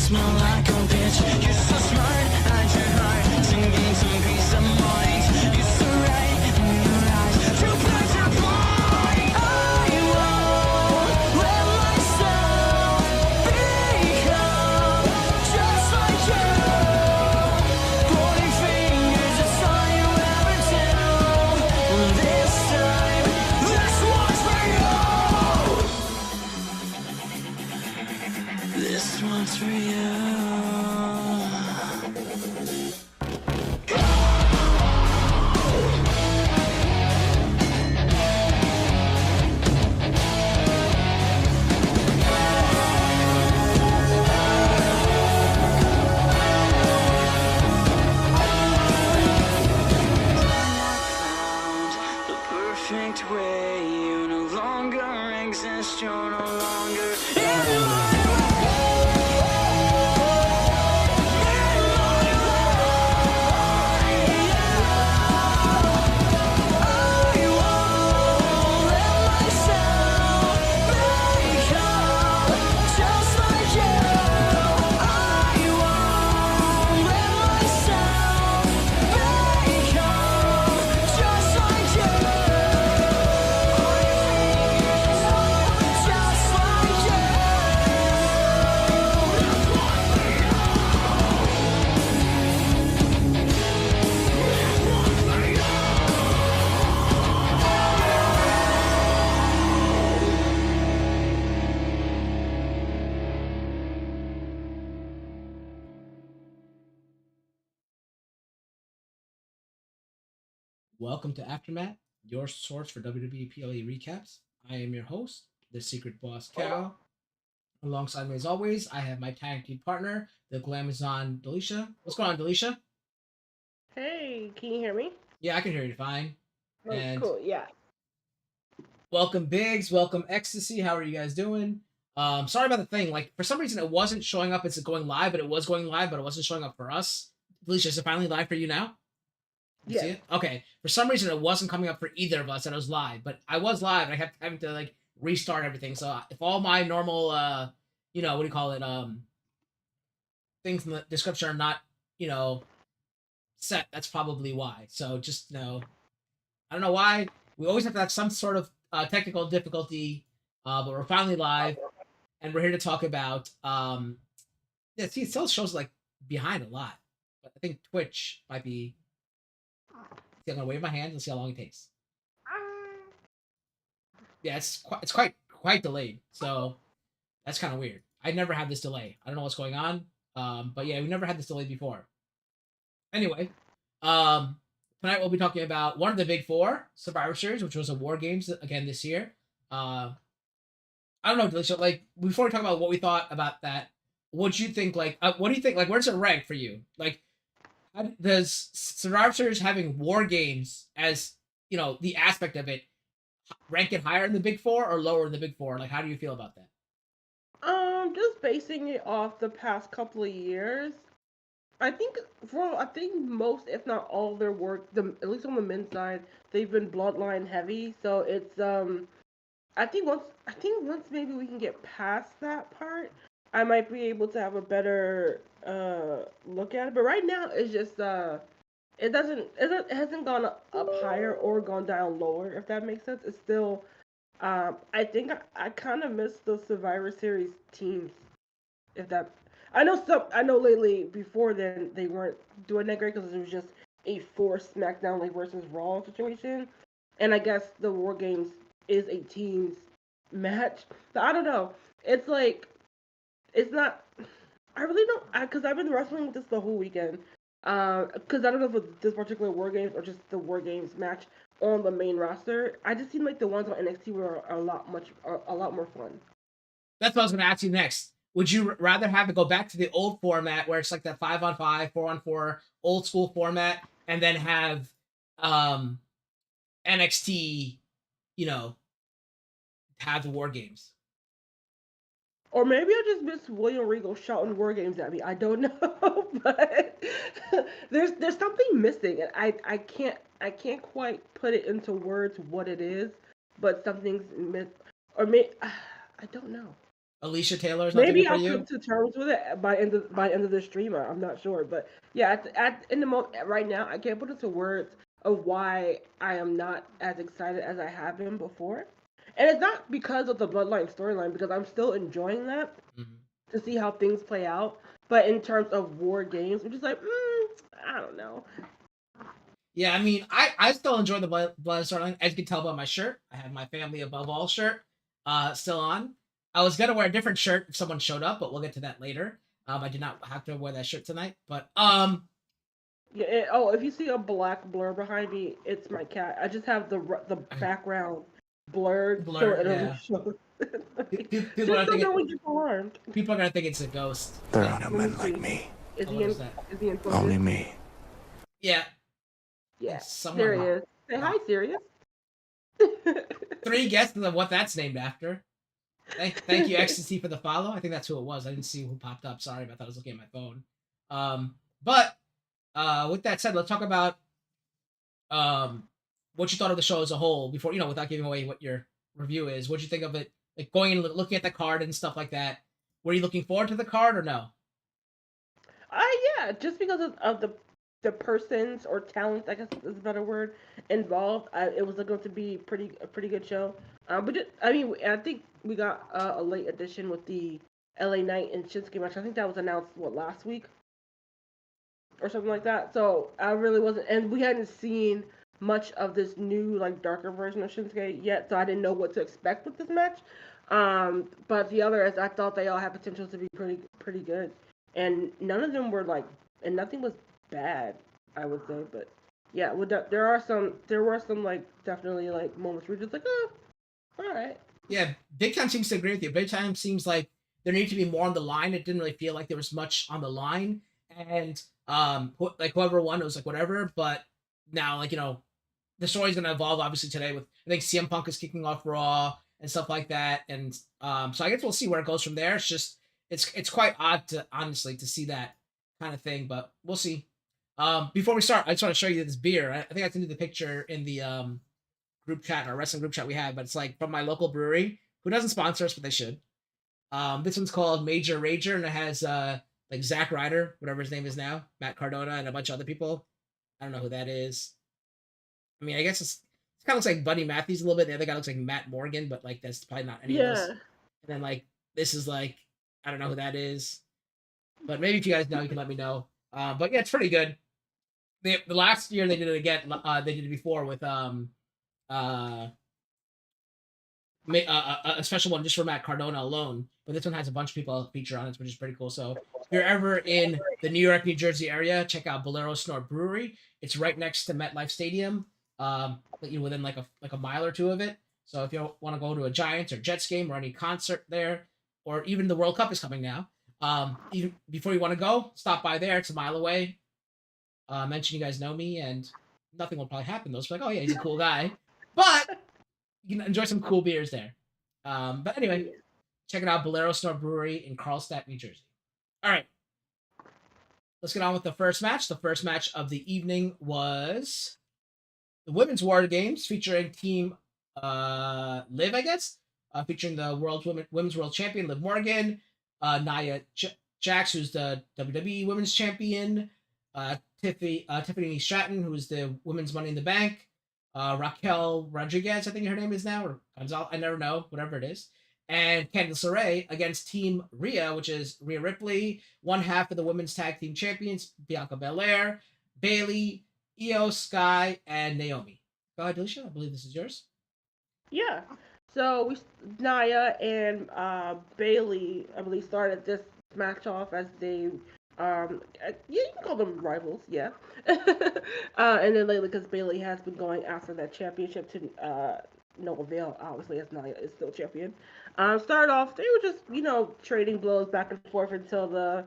smell like a bitch. You're so smart, hide your heart, singing some peace of mind. You're so right in your eyes, to press your point. I won't let myself become just like you. Pointing fingers, it's all you ever do. This time, this one's for you. This one's for you. The perfect way, you no longer exist, you're no longer in my Welcome to AfterMat, your source for WWE PLE recaps. I am your host, the Secret Boss Cal. Alongside me, as always, I have my tag team partner, the Glamazon Delisha. What's going on, Delisha? Hey, can you hear me? Yeah, I can hear you fine. Oh, And cool, yeah. welcome, Biggs. Welcome, Ecstasy. How are you guys doing? Sorry about the thing. Like, for some reason, it wasn't showing up. It's going live, but it was going live, but it wasn't showing up for us. Delisha, is it finally live for you now? You see Yeah. it? Okay. For some reason, it wasn't coming up for either of us, and it was live. But I was live, and I kept having to like restart everything. So if all my normal, what do you call it, things in the description are not, set, that's probably why. So just I don't know why. We always have to have some sort of technical difficulty, but we're finally live, and we're here to talk about. Yeah, see, it still shows like behind a lot, but I think Twitch might be. See, I'm gonna wave my hand and see how long it takes. Yeah, it's quite delayed. So that's kind of weird. I never had this delay. I don't know what's going on. But yeah, we never had this delay before. Anyway, tonight we'll be talking about one of the big four Survivor Series, which was a War Games again this year. I don't know, Delisha. Like before we talk about what we thought about that, what do you think? Like, what do you think? Like, where's it rank for you? Like, does Survivor Series having War Games as the aspect of it rank it higher in the big four or lower in the big four? Like, how do you feel about that? Just basing it off the past couple of years, I think most, if not all, of their work, at least on the men's side, they've been bloodline heavy. So it's I think once maybe we can get past that part, I might be able to have a better look at it. But right now, it's just it hasn't gone up higher or gone down lower. If that makes sense, it's still. I think I kind of miss the Survivor Series teams. If that, I know lately before then they weren't doing that great because it was just a forced SmackDown like versus Raw situation, and I guess the War Games is a teams match. So I don't know. It's like it's not. I really don't, because I've been wrestling with this the whole weekend. Because I don't know if it's this particular War Games or just the War Games match on the main roster. I just seem like the ones on NXT were a lot more fun. That's what I was going to ask you next. Would you rather have it go back to the old format where it's like that 5-on-5, 4-on-4 old school format, and then have NXT, you know, have the War Games? Or maybe I just miss William Regal shouting War Games at me. I don't know, but there's something missing, and I can't quite put it into words what it is, but something's miss. Or may I don't know. Alicia Taylor is not too good Maybe for I'll you. come to terms with it by end of the stream. I'm not sure, but yeah, in the right now, I can't put into words of why I am not as excited as I have been before, and it's not because of the Bloodline storyline because I'm still enjoying that Mhm. to see how things play out. But in terms of war games, I'm just like, I don't know. Yeah, I mean, I still enjoy the Blood storyline. As you can tell by my shirt, I have my family above all shirt still on. I was gonna wear a different shirt if someone showed up, but we'll get to that later. I did not have to wear that shirt tonight, but Yeah. If you see a black blur behind me, it's my cat. I just have the background blurred so blur, it doesn't yeah. show. People Just are so thinking no one gets alarmed. people are gonna think it's a ghost. There Thing. are no Let me men like see. me. Is Oh, he what in? is that? Is he in focus? Only me. Yeah, Yeah. There he someone. is. Say hi, Sirius. Three guesses of what that's named after. Thank you, Ecstasy, for the follow. I think that's who it was. I didn't see who popped up. Sorry about that. I was looking at my phone. But with that said, let's talk about what you thought of the show as a whole before, without giving away what your review is. What you think of it, like going and looking at the card and stuff like that? Were you looking forward to the card or no? Yeah, just because of the persons or talents, I guess is a better word, involved. It was going to be a pretty good show. But I mean, I think we got a late addition with the LA Knight and Shinsuke match. I think that was announced last week or something like that. So I really wasn't, and we hadn't seen much of this new like darker version of Shinsuke yet, so I didn't know what to expect with this match. But the others, I thought they all had potential to be pretty good, and none of them were like, and nothing was bad, I would say. But yeah, there were some like definitely like moments where you're just like, oh, all right. Yeah, Big Time seems to agree with you. Big Time seems like there needed to be more on the line. It didn't really feel like there was much on the line, and like whoever won, it was like whatever. But now, like the story's gonna evolve obviously today with I think CM Punk is kicking off Raw and stuff like that, and so I guess we'll see where it goes from there. It's just it's quite odd to honestly to see that kind of thing, but we'll see. Before we start, I just want to show you this beer. I think I sent you the picture in the group chat, our wrestling group chat we have, but it's like from my local brewery who doesn't sponsor us, but they should. This one's called Major Rager, and it has like Zack Ryder, whatever his name is now, Matt Cardona, and a bunch of other people. I don't know who that is. I mean, I guess it kind of looks like Buddy Matthews a little bit. The other guy looks like Matt Morgan, but like that's probably not any of those. Yeah. And then like this is like I don't know who that is, but maybe if you guys know, you can let me know. But yeah, it's pretty good. The last year they did it again. They did it before with uh, a special one just for Matt Cardona alone. But this one has a bunch of people featured on it, which is pretty cool. So if you're ever in the New York, New Jersey area, check out Bolero Snort Brewery. It's right next to MetLife Stadium. Within like a mile or two of it. So if you want to go to a Giants or Jets game or any concert there, or even the World Cup is coming now, even before you want to go, stop by there. It's a mile away. Mention you guys know me, and nothing will probably happen. Those like, oh yeah, he's a cool guy, but you can enjoy some cool beers there. But anyway, check it out, Bolero Snort Brewery in Carlstadt, New Jersey. All right, let's get on with the first match. The first match of the evening was the Women's War Games featuring Team Liv, I guess, featuring the Women's World Champion Liv Morgan, Nia Jax, who's the WWE Women's Champion, Tiffany Stratton, who's the Women's Money in the Bank, Raquel Rodriguez, I think her name is now, or Gonzalez, I never know, whatever it is, and Candice LeRae against Team Rhea, which is Rhea Ripley, one half of the Women's Tag Team Champions, Bianca Belair, Bayley, Io Sky, and Naomi. Go ahead, Alicia. I believe this is yours. Yeah. So Nia and Bailey, I believe, started this match off as they, you can call them rivals, yeah. And then lately, because Bailey has been going after that championship to no avail, obviously, as Nia is still champion. Started off, they were just, trading blows back and forth until the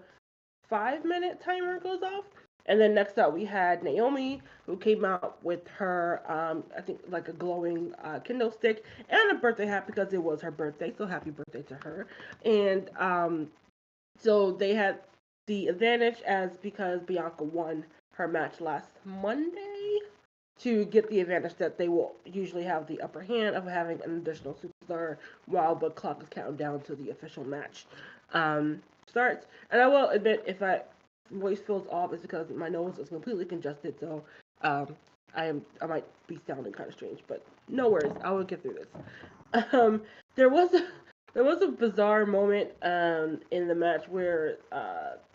5-minute timer goes off. And then next up, we had Naomi, who came out with her, I think, like a glowing Kindle stick and a birthday hat because it was her birthday. So happy birthday to her. And so they had the advantage as because Bianca won her match last Monday. to get the advantage that they will usually have the upper hand of having an additional superstar while the clock is counting down to the official match starts. And I will admit, if my voice feels off, it's because my nose is completely congested, so I might be sounding kind of strange, but no worries, I will get through this. There was a bizarre moment in the match where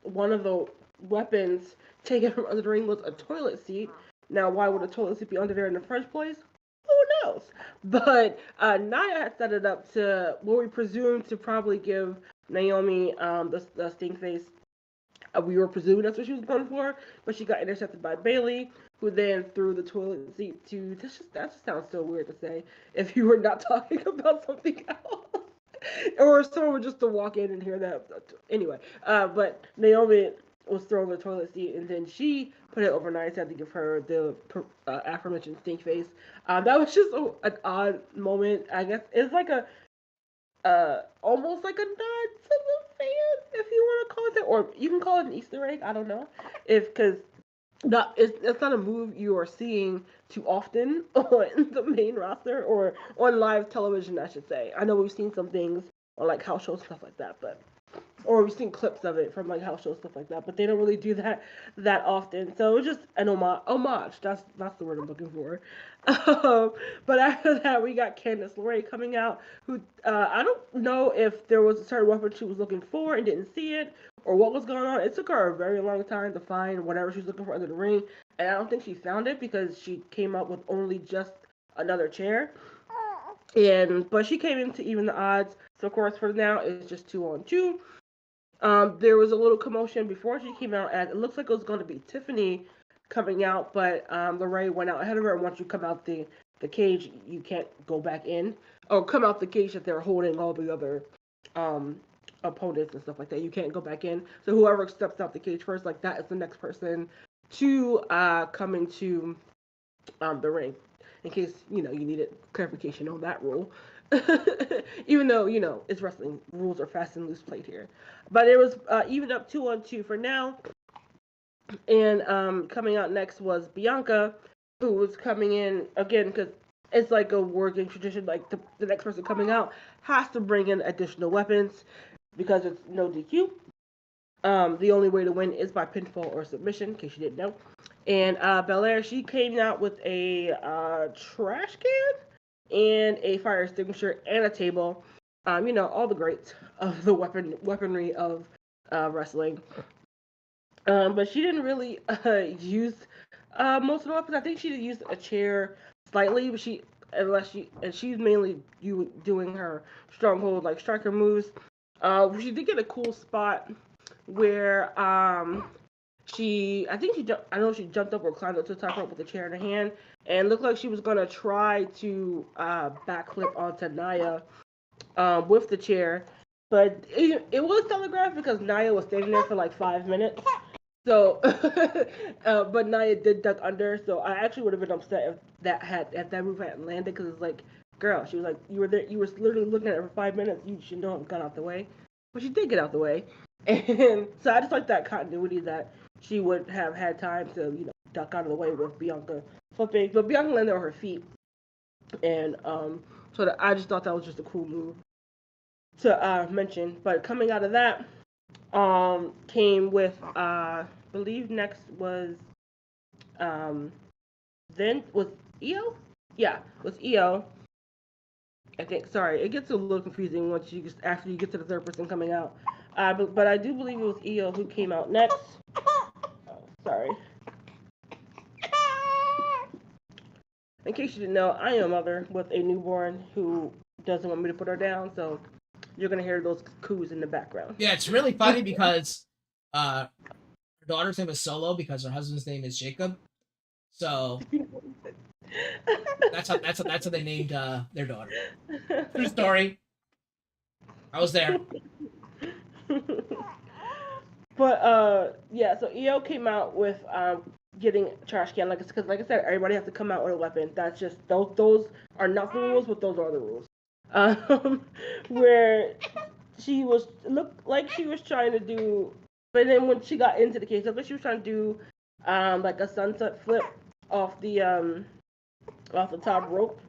one of the weapons taken from under the ring was a toilet seat. Now, why would a toilet seat be under there in the first place? Who knows? But Nia had set it up to what we presume to probably give Naomi the sting face. We were presuming that's what she was going for, but she got intercepted by Bailey, who then threw the toilet seat to. That just sounds so weird to say if you were not talking about something else, or if someone were just to walk in and hear that. Anyway, but Naomi was throwing the toilet seat, and then she put it over Nia's head to give her the aforementioned stink face. That was just an odd moment. I guess it's like a almost like a nod to the fans, if you want to call it that, or you can call it an Easter egg. I don't know, because it's not a move you are seeing too often on the main roster or on live television, I should say. I know we've seen some things on like house shows, stuff like that, or we've seen clips of it from like house shows, stuff like that, but they don't really do that often. So it was just an homage. That's the word I'm looking for. But after that, we got Candice LeRae coming out, who I don't know if there was a certain weapon she was looking for and didn't see it, or what was going on. It took her a very long time to find whatever she was looking for under the ring, and I don't think she found it because she came up with only just another chair. But she came in to even the odds. So of course, for now, it's just 2-on-2. There was a little commotion before she came out, as it looks like it was going to be Tiffany coming out, but LeRae went out ahead of her, and once you come out the cage, you can't go back in, or come out the cage that they're holding all the other opponents and stuff like that. You can't go back in, so whoever steps out the cage first, like that, is the next person to come into the ring, in case, you needed clarification on that rule. Even though, it's wrestling, rules are fast and loose played here. But it was even up 2-on-2 for now. And coming out next was Bianca, who was coming in, again, because it's like a working tradition, like the next person coming out has to bring in additional weapons, because it's no DQ. The only way to win is by pinfall or submission, in case you didn't know. And Belair, she came out with a trash can and a fire extinguisher and a table. All the greats of the weaponry of wrestling. But she didn't really use most of the weapons. I think she used a chair slightly, but she's mainly doing her stronghold, like striker moves. She did get a cool spot where she jumped up or climbed up to the top rope with the chair in her hand, and looked like she was gonna try to backflip onto Nia with the chair, but it was telegraphed because Nia was standing there for like 5 minutes. So, but Nia did duck under. So I actually would have been upset if that move hadn't landed, because it's like, girl, she was like, you were there, you were literally looking at her for 5 minutes. You should know have got out the way, but she did get out the way, and so I just like that continuity that she would have had time to duck out of the way with Bianca flipping, but Bianca landed on her feet, and so I just thought that was just a cool move to mention. But coming out of that, came with I believe next was then was Io? Yeah, was Io. I think. Sorry, it gets a little confusing once after you get to the third person coming out. But I do believe it was Io who came out next. Sorry. In case you didn't know, I am a mother with a newborn who doesn't want me to put her down, so you're gonna hear those coos in the background. Yeah, it's really funny because her daughter's name is Solo because her husband's name is Jacob. So that's how they named their daughter. True story. I was there. But yeah, so Io came out with getting trash can, because like I said, everybody has to come out with a weapon. That's just those are not the rules, but those are the rules. Where she looked like she was trying to do, but then when she got into the case, looked like she was trying to do like a sunset flip off the off the top rope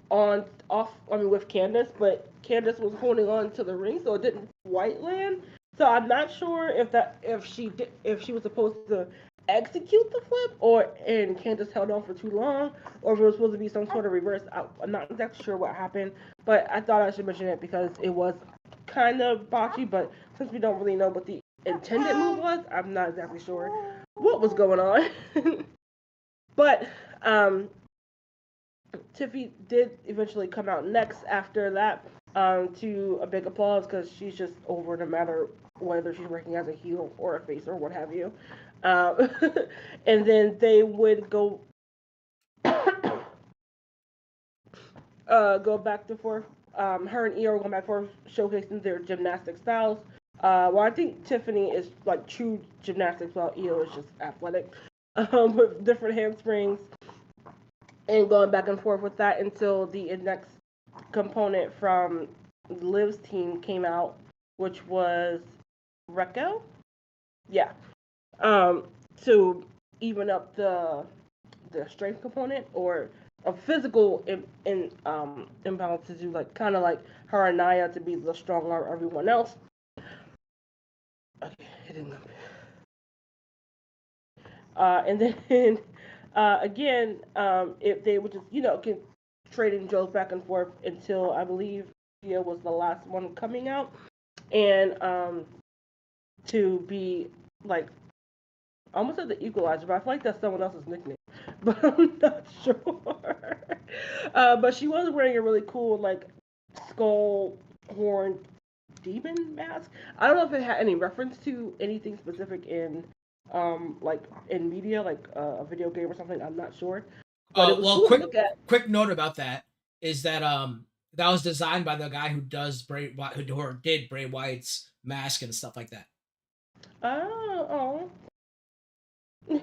on off. I mean, with Candace, but Candace was holding on to the ring, so it didn't quite land. So I'm not sure if she was supposed to execute the flip and Candace held on for too long, or if it was supposed to be some sort of reverse. I'm not exactly sure what happened, but I thought I should mention it because it was kind of botchy. But since we don't really know what the intended move was, I'm not exactly sure what was going on. But Tiffy did eventually come out next after that, to a big applause because she's just over no matter whether she's working as a heel or a face or what have you. Um, and then they would go go back and forth. Her and Io were going back and forth, showcasing their gymnastic styles. Well, I think Tiffany is like true gymnastics, while Io is just athletic, with different handsprings and going back and forth with that until the next component from Liv's team came out, which was Raquel. Yeah. Um, to even up the strength component or a physical imbalance to do like kind of like her and Naya to be the stronger everyone else. Okay, it didn't. And then again, if they would just trading Joes back and forth until I believe Gia was the last one coming out, and to be like almost at the equalizer, but I feel like that's someone else's nickname, but I'm not sure. But she was wearing a really cool like skull horn demon mask. I don't know if it had any reference to anything specific in like in media, like a video game or something. I'm not sure, but it was Well, cool to look at. quick note about that is that that was designed by the guy who did Bray Wyatt's mask and stuff like that. Oh, oh,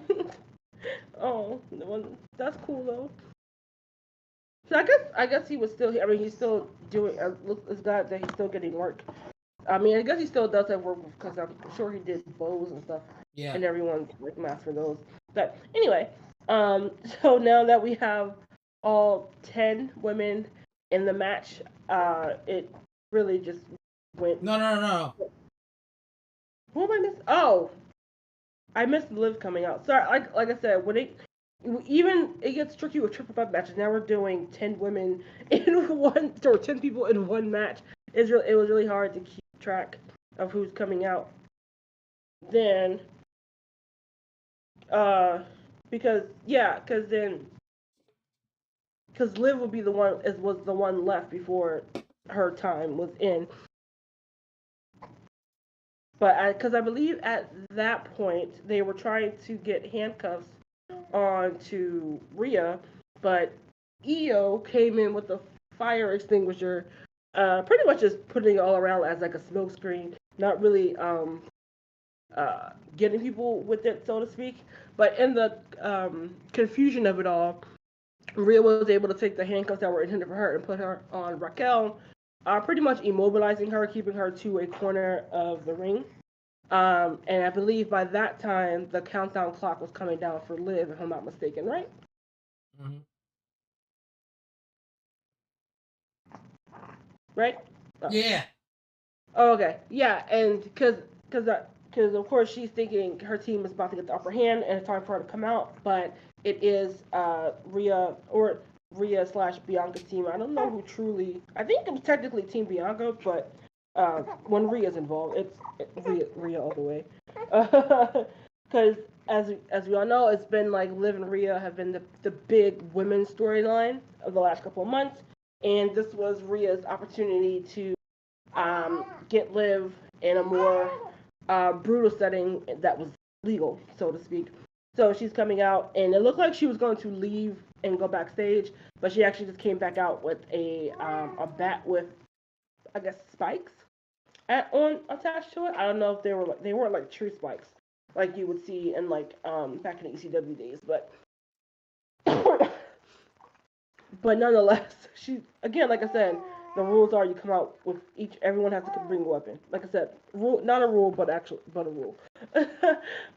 oh, well, that's cool though. So I guess he was still here. I mean, he's still doing. It's glad that he's still getting work. I mean, I guess he still does have work because I'm sure he did bows and stuff. Yeah. And everyone's like master those. But anyway, so now that we have all 10 women in the match, it really just went. No. Who am I missing? Oh, I missed Liv coming out. Sorry, like I said, when it gets tricky with triple threat matches. Now we're doing 10 women in one, or 10 people in one match. It was really hard to keep track of who's coming out. Then, because Liv would be was the one left before her time was in. But because I believe at that point they were trying to get handcuffs onto Rhea, but Io came in with a fire extinguisher, pretty much just putting it all around as like a smoke screen, not really getting people with it, so to speak. But in the confusion of it all, Rhea was able to take the handcuffs that were intended for her and put her on Raquel, pretty much immobilizing her, keeping her to a corner of the ring. And I believe by that time the countdown clock was coming down for Liv, if I'm not mistaken, right? Mm-hmm. Right? Yeah. Oh, okay. Yeah, and because of course she's thinking her team is about to get the upper hand and it's time for her to come out, but it is Rhea / Bianca's team. I don't know who truly. I think it was technically Team Bianca, but when Rhea's involved, it's Rhea all the way. Because as we all know, it's been like Liv and Rhea have been the big women's storyline of the last couple of months, and this was Rhea's opportunity to get Liv in a more brutal setting that was legal, so to speak. So she's coming out, and it looked like she was going to leave and go backstage, but she actually just came back out with a bat with, I guess, spikes attached to it. I don't know if they weren't like true spikes like you would see in like back in the ECW days, but but nonetheless, she again, like I said, the rules are you come out with everyone has to bring a weapon. Like I said, not a rule, but a rule.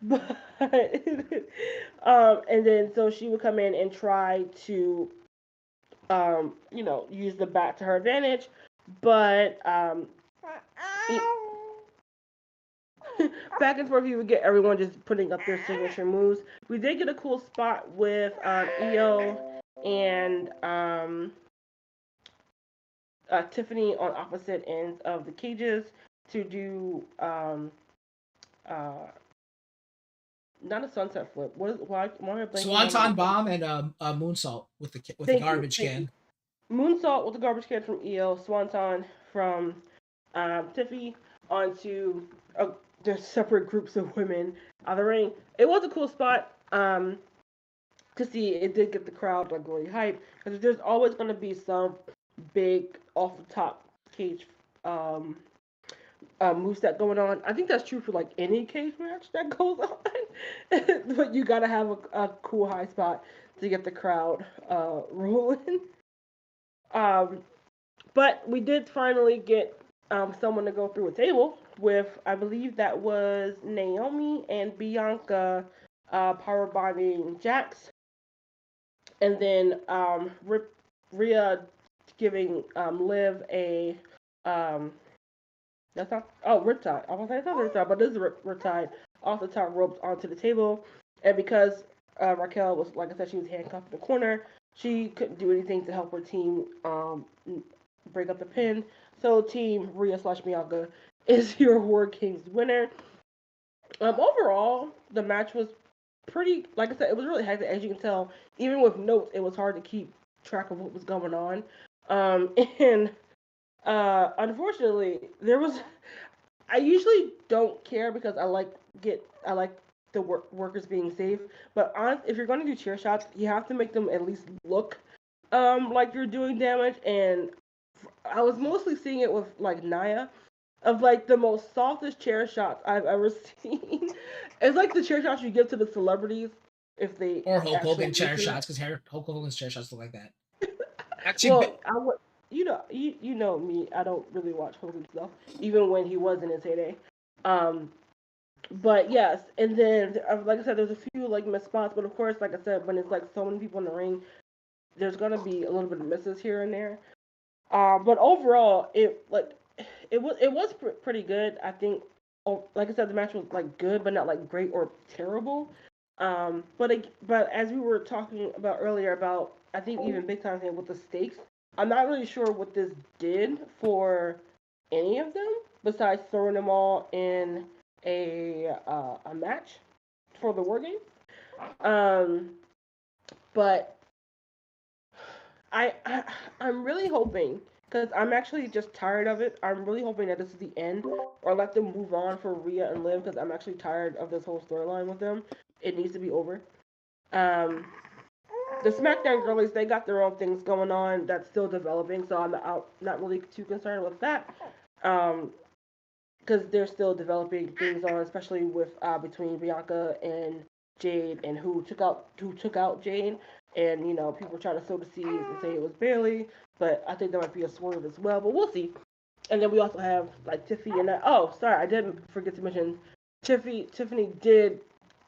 But and then so she would come in and try to use the bat to her advantage. But back and forth, you would get everyone just putting up their signature moves. We did get a cool spot with Io and Tiffany on opposite ends of the cages to do not a sunset flip. What is why am I blanking on Swanton it? bomb and a moonsault with the Thank you, garbage thank can. you. Moonsault with the garbage can from Io, Swanton from Tiffy onto their separate groups of women out of the ring. It was a cool spot to see. It did get the crowd like really hyped because there's always going to be some big off the top cage moveset going on. I think that's true for like any cage match that goes on, but you gotta have a cool high spot to get the crowd rolling. Um, but we did finally get someone to go through a table with, I believe that was Naomi and Bianca power bonding Jax, and then Rhea giving Liv a that's not riptide. I was like, it's not riptide, but this is riptide off the top ropes onto the table, and because Raquel was, like I said, she was handcuffed in the corner, she couldn't do anything to help her team break up the pin. So Team Rhea / Bianca is your War Kings winner. Overall, the match was pretty, like I said, it was really hectic. As you can tell, even with notes, it was hard to keep track of what was going on. And unfortunately, there was. I usually don't care because I like the workers being safe. But if you're going to do chair shots, you have to make them at least look like you're doing damage. And I was mostly seeing it with like Nia, of like the most softest chair shots I've ever seen. It's like the chair shots you give to the celebrities if they Or Hulk actually Hogan chair do it. shots, because Hulk Hogan's chair shots look like that. Actually, Well, I would, you know me. I don't really watch Hogan stuff, even when he was in his heyday. Um, but yes, and then like I said, there's a few like missed spots, but of course, like I said, when it's like so many people in the ring, there's gonna be a little bit of misses here and there. But overall, it was pretty good. I think, like I said, the match was like good, but not like great or terrible. But as we were talking about earlier about, I think even Big Time saying with the stakes, I'm not really sure what this did for any of them besides throwing them all in a match for the War Games. Um, but I'm really hoping, because I'm actually just tired of it. I'm really hoping that this is the end, or let them move on for Rhea and Liv, because I'm actually tired of this whole storyline with them. It needs to be over. Um, the SmackDown girlies, they got their own things going on that's still developing, so I'm not really too concerned with that. Because they're still developing things on, especially with between Bianca and Jade, and who took out Jade, and people try to sow the seeds and say it was Bailey, but I think there might be a swerve as well, but we'll see. And then we also have like Tiffy and that. Oh, sorry, I didn't forget to mention Tiffany did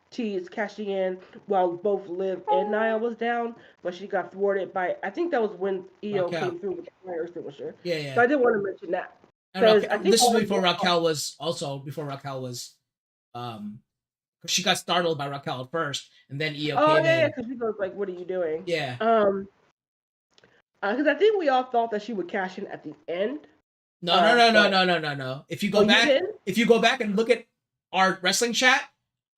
tease cashing in while both Liv and Nia was down, but she got thwarted by, I think that was when EO Raquel. came through with the fire extinguisher. Yeah. So I did want to mention that. And this was before Raquel was she got startled by Raquel at first, and then Io came in. Because people was like, "What are you doing?" Yeah. Because I think we all thought that she would cash in at the end. No. If you go back and look at our wrestling chat,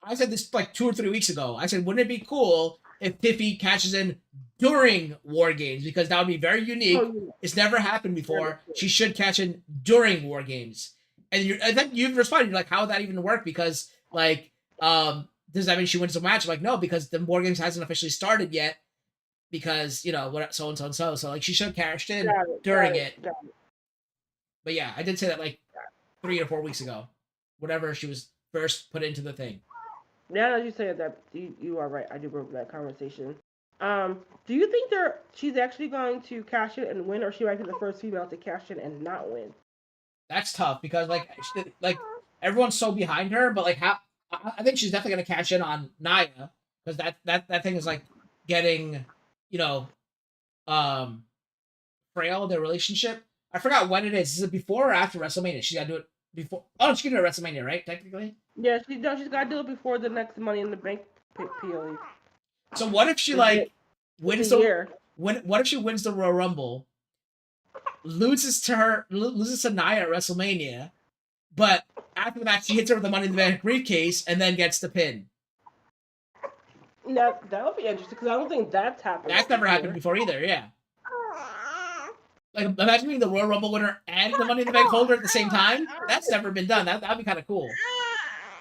I said this like 2 or 3 weeks ago. I said, wouldn't it be cool if Tiffy cashes in during War Games, because that would be very unique. It's never happened before. She should cash in during War Games. And I think you've responded. You're like, how would that even work? Because like, does that mean she wins the match? I'm like, no, because the War Games hasn't officially started yet. Because what so and so and so. So like, she should have cashed in during it. But yeah, I did say that like 3 or 4 weeks ago, whenever she was first put into the thing. Now that you say that, you are right. I do remember that conversation. Do you think she's actually going to cash in and win, or she might be the first female to cash in and not win? That's tough because like everyone's so behind her, but like how I think she's definitely gonna cash in on Nia, because that thing is like getting betrayal of their relationship. I forgot when it is. Is it before or after WrestleMania? She's got to do it before. Oh, she can do it at WrestleMania, right? Technically. Yeah, she's got to do it before the next Money in the Bank PLE. So what if she wins what if she wins the Royal Rumble, loses to Nia at WrestleMania, but after the match she hits her with the Money in the Bank briefcase and then gets the pin? Now that would be interesting because I don't think that's happened. That's never happened before either. Yeah. Like imagine being the Royal Rumble winner and the Money in the Bank holder at the same time. That's never been done. That'd be kind of cool.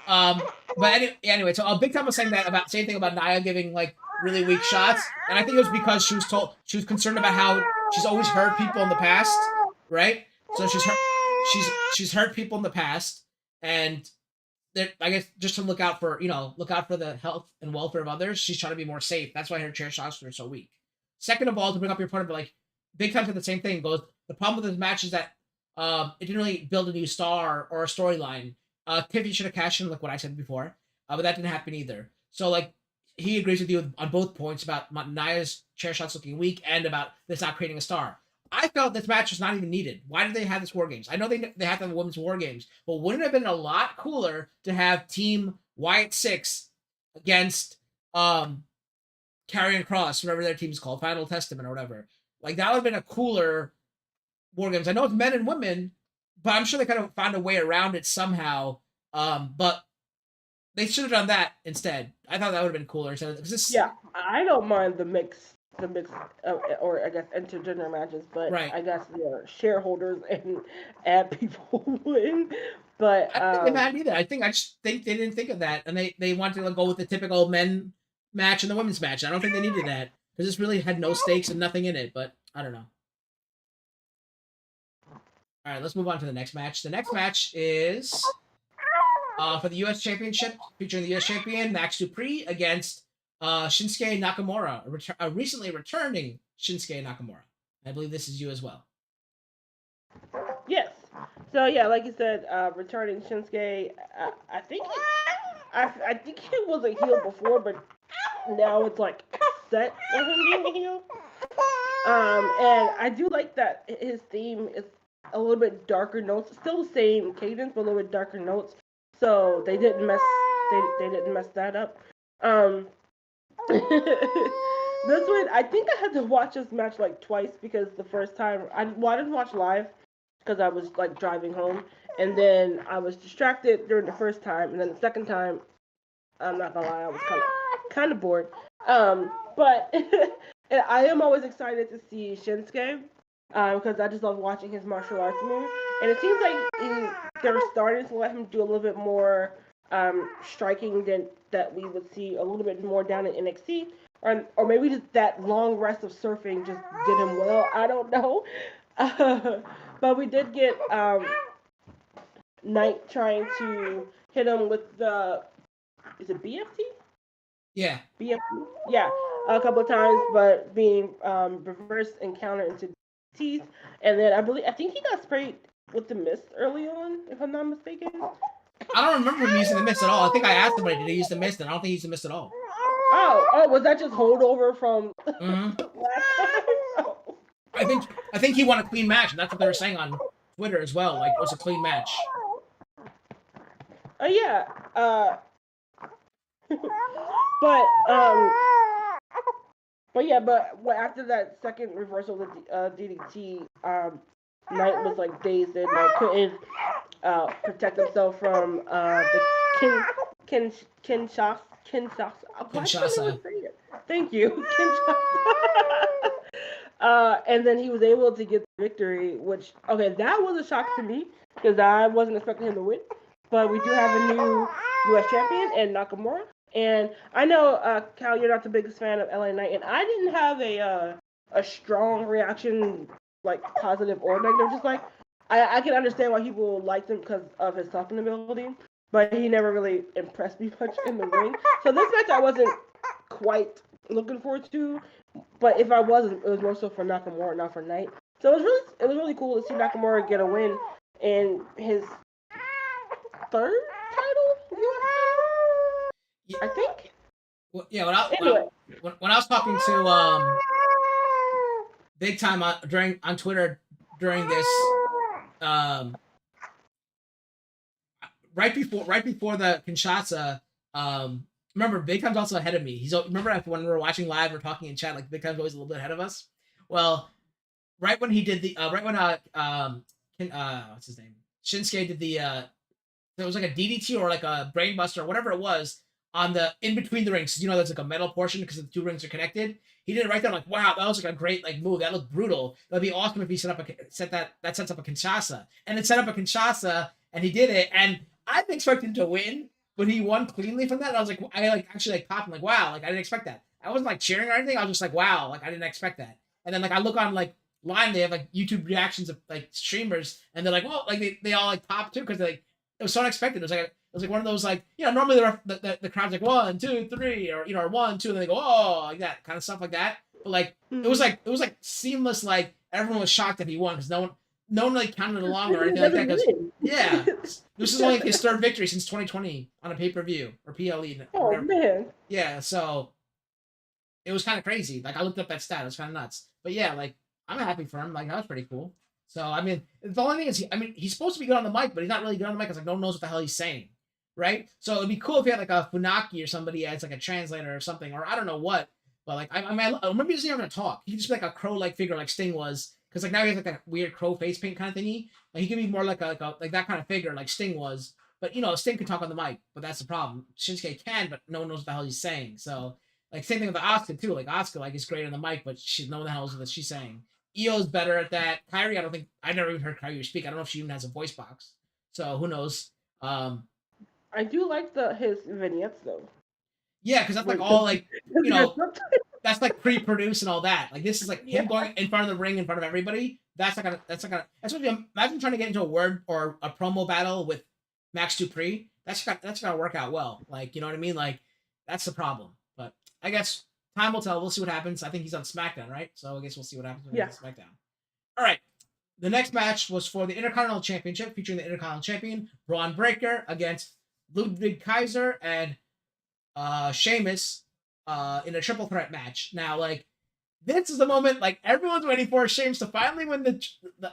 But anyway, so Big Time was saying that about same thing about Nia giving like really weak shots, and I think it was because she was concerned about how she's always hurt people in the past, right? So she's hurt people in the past, and I guess just to look out for the health and welfare of others, she's trying to be more safe. That's why her chair shots are so weak. Second of all, to bring up your point, but like Big Time said the same thing. Goes the problem with this match is that it didn't really build a new star or a storyline. Tiffany should have cashed in, like what I said before, but that didn't happen either. So like he agrees with you on both points about Nia's chair shots looking weak and about this not creating a star. I felt this match was not even needed. Why did they have this War Games? I know they have to have women's War Games, but wouldn't it have been a lot cooler to have Team Wyatt 6 against Karrion Kross, whatever their team's called, Final Testament or whatever? Like that would have been a cooler War Games. I know it's men and women, but I'm sure they kind of found a way around it somehow. But they should have done that instead. I thought that would have been cooler. Yeah, I don't mind the mix, or I guess intergender matches, but right. I guess shareholders and ad people win. But I don't think they had either. I just think they didn't think of that, and they wanted to go with the typical men match and the women's match. I don't think they needed that because this really had no stakes and nothing in it. But I don't know. All right, let's move on to the next match. The next match is for the U.S. Championship, featuring the U.S. Champion Max Dupree against Shinsuke Nakamura, a recently returning Shinsuke Nakamura. I believe this is you as well. Yes. So yeah, like you said, returning Shinsuke. I think he was a heel before, but now it's like set of him being a heel. And I do like that his theme is a little bit darker notes, still the same cadence, but a little bit darker notes. So they didn't mess that up. This one, I think I had to watch this match like twice because the first time I didn't watch live because I was like driving home, and then I was distracted during the first time, and then the second time, I'm not gonna lie, I was kind of bored. But and I am always excited to see Shinsuke. Because I just love watching his martial arts moves, and it seems like they're starting to let him do a little bit more striking than that we would see a little bit more down in NXT, or maybe just that long rest of surfing just did him well. I don't know, but we did get Knight trying to hit him with is it BFT? Yeah. BFT. Yeah, a couple of times, but being reverse encounter into teeth, and then I think he got sprayed with the mist early on, if I'm not mistaken. I don't remember him using the mist at all. I think I asked somebody, did he use the mist? And I don't think he used the mist at all. Oh, was that just holdover from last time? Oh. I think he won a clean match, and that's what they were saying on Twitter as well. Like, it was a clean match. Yeah. But after that second reversal of the DDT, Knight was like dazed and couldn't protect himself from the Kinshasa. Kinshasa. Thank you, Kinshasa. And then he was able to get the victory, which that was a shock to me because I wasn't expecting him to win. But we do have a new U.S. champion in Nakamura. And I know, Cal, you're not the biggest fan of LA Knight, and I didn't have a strong reaction, like positive or negative. Just like I can understand why people liked him because of his talking ability, but he never really impressed me much in the ring. So this match I wasn't quite looking forward to, but if I was, it was more so for Nakamura, not for Knight. So it was really cool to see Nakamura get a win in his third title. I think. Well, yeah. When I was talking to big time on Twitter during this right before the Kinshasa. Remember, Big Time's also ahead of me. Remember when we were watching live or talking in chat, like Big Time's always a little bit ahead of us. Well, right when he did the what's his name? Shinsuke did the it was like a DDT or like a brainbuster or whatever it was on the in between the rings. You know, there's like a metal portion because the two rings are connected. He did it right there. I'm like, wow, that was like a great like move. That looked brutal. That'd be awesome if he sets up a Kinshasa. And it set up a Kinshasa, and he did it. And I expected him to win, but he won cleanly from that. And I was like, I like actually like popped. I'm like, wow, like I didn't expect that. I wasn't like cheering or anything. I was just like, wow, like I didn't expect that. And then like I look on like line, they have like YouTube reactions of like streamers, and they're like, well, like they all like pop too because like it was so unexpected. It was like one of those like, you know, normally the crowd's like 1, 2, 3 or you know or 1, 2 and then they go oh like that kind of stuff like that. But like it was like seamless. Like everyone was shocked that he won because no one like counted along or anything like that. Because yeah, this is only like his third victory since 2020 on a pay-per-view or PLE. Oh man. Yeah, so it was kind of crazy. Like I looked up that stat. It was kind of nuts. But yeah, like I'm happy for him. Like that was pretty cool. So I mean, the only thing is, he's supposed to be good on the mic, but he's not really good on the mic because like no one knows what the hell he's saying, right? So it'd be cool if he had like a Funaki or somebody as like a translator or something, or I don't know what. But like I remember he doesn't even have to talk. He could just be like a crow-like figure, like Sting was, because like now he has like that weird crow face paint kind of thingy. Like he could be more like a that kind of figure, like Sting was. But you know, Sting can talk on the mic, but that's the problem. Shinsuke can, but no one knows what the hell he's saying. So like same thing with the Asuka too. Like Asuka like is great on the mic, but no one the hell knows what she's saying. Io's better at that. Kairi, I never even heard Kairi speak. I don't know if she even has a voice box. So who knows? I do like his vignettes though. Yeah, because that's like all like you know that's like pre-produced and all that. Like this is like him going in front of the ring in front of everybody. That's what you imagine trying to get into a word or a promo battle with Max Dupree. That's gotta work out well. Like you know what I mean? Like that's the problem. But I guess time will tell. We'll see what happens. I think he's on SmackDown, right? So I guess we'll see what happens when he's on SmackDown. All right. The next match was for the Intercontinental Championship, featuring the Intercontinental Champion Braun Breaker against Ludwig Kaiser and Sheamus in a triple threat match. Now, like this is the moment like everyone's waiting for Sheamus to finally win the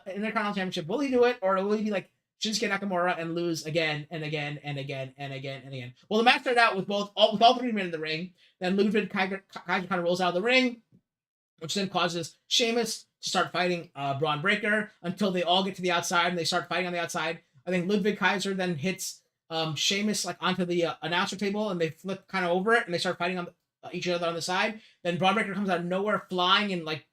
Intercontinental Championship. Will he do it, or will he be like Shinsuke Nakamura and lose again and again and again and again and again? Well, the match started out with all three men in the ring. Then Ludwig Kaiser kind of rolls out of the ring, which then causes Sheamus to start fighting Braun Breaker until they all get to the outside and they start fighting on the outside. I think Ludwig Kaiser then hits Sheamus like onto the announcer table and they flip kind of over it and they start fighting on each other on the side. Then Braun Breaker comes out of nowhere flying and like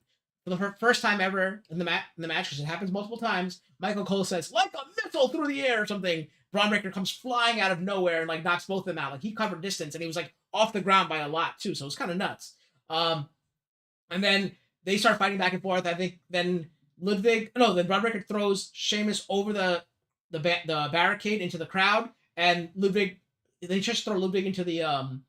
for the first time ever in the match, because it happens multiple times, Michael Cole says, like a missile through the air or something. Braun Breaker comes flying out of nowhere and like knocks both of them out. Like he covered distance and he was like off the ground by a lot too. So it was kind of nuts. And then they start fighting back and forth. I think then Braun Breaker throws Sheamus over the barricade into the crowd, and they just throw Ludwig into the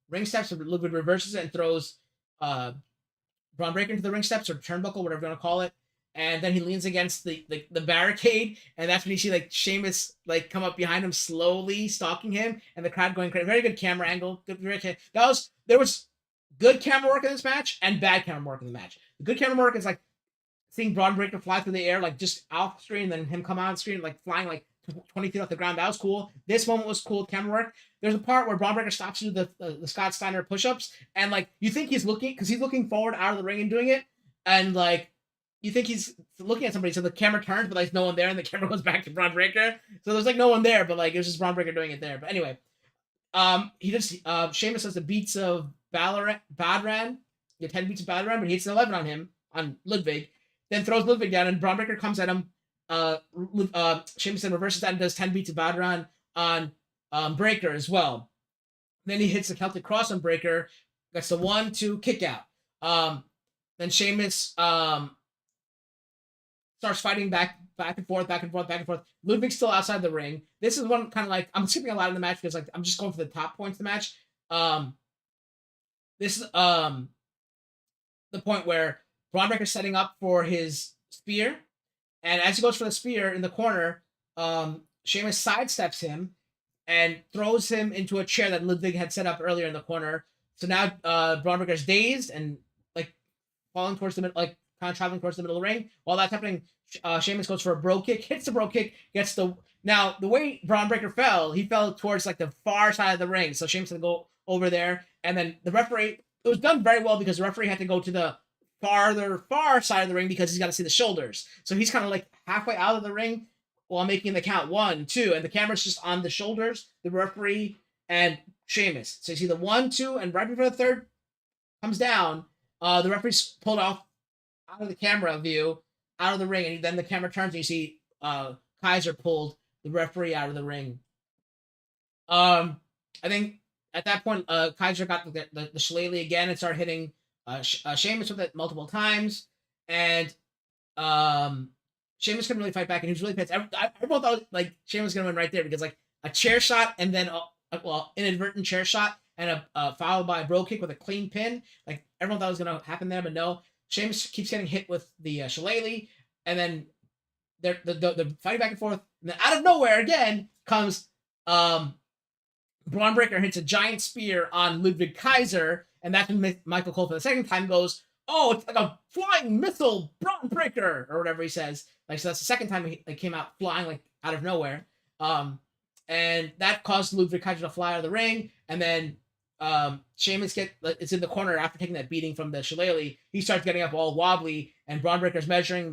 ring steps, and Ludwig reverses it and throws Braun Breaker into the ring steps or turnbuckle, whatever you want to call it. And then he leans against the barricade, and that's when you see like Sheamus like come up behind him slowly, stalking him, and the crowd going crazy. Very good camera angle. There was good camera work in this match and bad camera work in the match. The good camera work is like seeing Braun Breaker fly through the air, like just off screen, then him come on screen, like flying like 20 feet off the ground. That was cool. This moment was cool camera work. There's a part where Braun Breaker stops to do the Scott Steiner push-ups, and like you think he's looking, because he's looking forward out of the ring and doing it, and like you think he's looking at somebody, so the camera turns, but like no one there, and the camera goes back to Braun Breaker. So there's like no one there, but like it was just Braun Breaker doing it there. But anyway, Sheamus has the beats of Badran. Get 10 beats of Badran, but he hits an 11 on Ludwig. Then throws Ludwig down, and Braun Breaker comes at him. Sheamus then reverses that and does 10 beats of Badran on Breaker as well. Then he hits the Celtic Cross on Breaker. That's the 1-2 kick out. Then Sheamus starts fighting back and forth. Ludwig's still outside the ring. This is one kind of like, I'm skipping a lot in the match because like I'm just going for the top points of the match. This is the point where Braun Breaker's setting up for his spear, and as he goes for the spear in the corner, Sheamus sidesteps him and throws him into a chair that Ludwig had set up earlier in the corner. So now Braun Breaker's dazed and like falling towards the middle, like kind of traveling towards the middle of the ring. While that's happening, Sheamus goes for a bro kick, hits the bro kick, gets the. Now the way Braun Breaker fell, he fell towards like the far side of the ring, so Sheamus had to go over there, and then the referee. It was done very well because the referee had to go to the far side of the ring because he's got to see the shoulders. So he's kind of like halfway out of the ring while making the count 1, 2, and the camera's just on the shoulders, the referee and Sheamus. So you see the 1, 2, and right before the third comes down, the referee's pulled off out of the camera view, out of the ring, and then the camera turns and you see Kaiser pulled the referee out of the ring. I think at that point, Kaiser got the shillelagh again and started hitting Sheamus with it multiple times, and Sheamus couldn't really fight back, and he was really pissed. Everyone thought like Sheamus was gonna win right there because like a chair shot and then inadvertent chair shot and followed by a bro kick with a clean pin. Like everyone thought it was gonna happen there, but no. Sheamus keeps getting hit with the shillelagh, and then they're fighting back and forth. And then out of nowhere again comes Braun Breaker hits a giant spear on Ludwig Kaiser, and that's when Michael Cole for the second time goes, "Oh, it's like a flying missile, Braun Breaker," or whatever he says. Like so, that's the second time he came out flying like out of nowhere. And that caused Ludwig Kaiser to fly out of the ring, and then Sheamus it's in the corner after taking that beating from the shillelagh. He starts getting up all wobbly, and Braun Breaker's measuring,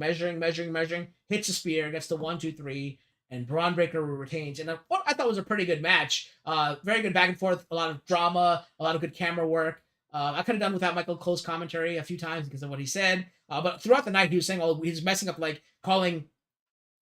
hits a spear, gets the 1, 2, 3, and Braun Breaker retains. And what I thought was a pretty good match. Very good back and forth, a lot of drama, a lot of good camera work. I could have done without Michael Cole's commentary a few times because of what he said. But throughout the night, he was saying, "Oh, he's messing up, like calling."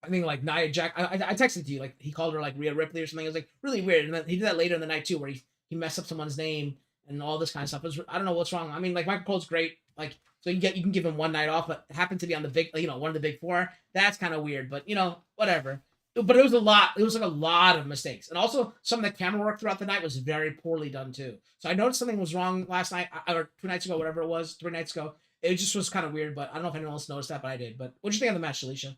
I think like Nia Jax. I texted to you like he called her like Rhea Ripley or something. It was like really weird, and then he did that later in the night too, where he messed up someone's name and all this kind of stuff. I don't know what's wrong. I mean, like Michael Cole's great, like so you can give him one night off, but it happened to be on the big, one of the big four. That's kind of weird, but whatever. But it was a lot. It was like a lot of mistakes, and also some of the camera work throughout the night was very poorly done too. So I noticed something was wrong last night or 2 nights ago, whatever it was, 3 nights ago. It just was kind of weird, but I don't know if anyone else noticed that, but I did. But what'd you think of the match, Alicia?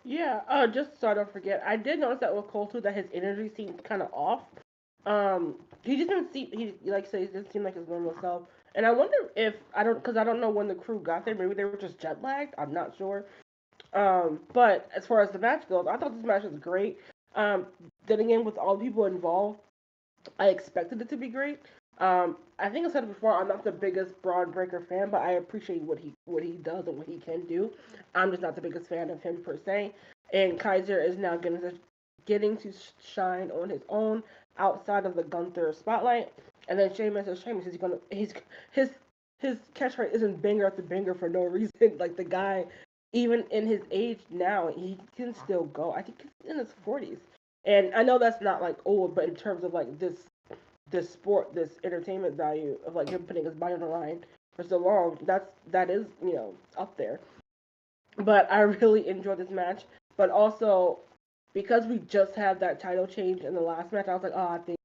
Yeah, just so I don't forget, I did notice that with Cole too that his energy seemed kind of off. He just didn't seem like I said, he didn't seem like his normal self. And I wonder if because I don't know when the crew got there. Maybe they were just jet lagged. I'm not sure. But as far as the match goes, I thought this match was great. Then again, with all the people involved, I expected it to be great. I think I said it before. I'm not the biggest Braun Breaker fan, but I appreciate what he does and what he can do. I'm just not the biggest fan of him per se. And Kaiser is now getting to shine on his own outside of the Gunther spotlight. And then Sheamus, his catchphrase isn't banger after banger for no reason. Like the guy, even in his age now, he can still go. I think he's in his 40s. And I know that's not like old, but in terms of like this sport, this entertainment value of like him putting his body on the line for so long, that is up there. But I really enjoyed this match. But also because we just had that title change in the last match, I was like, oh, I think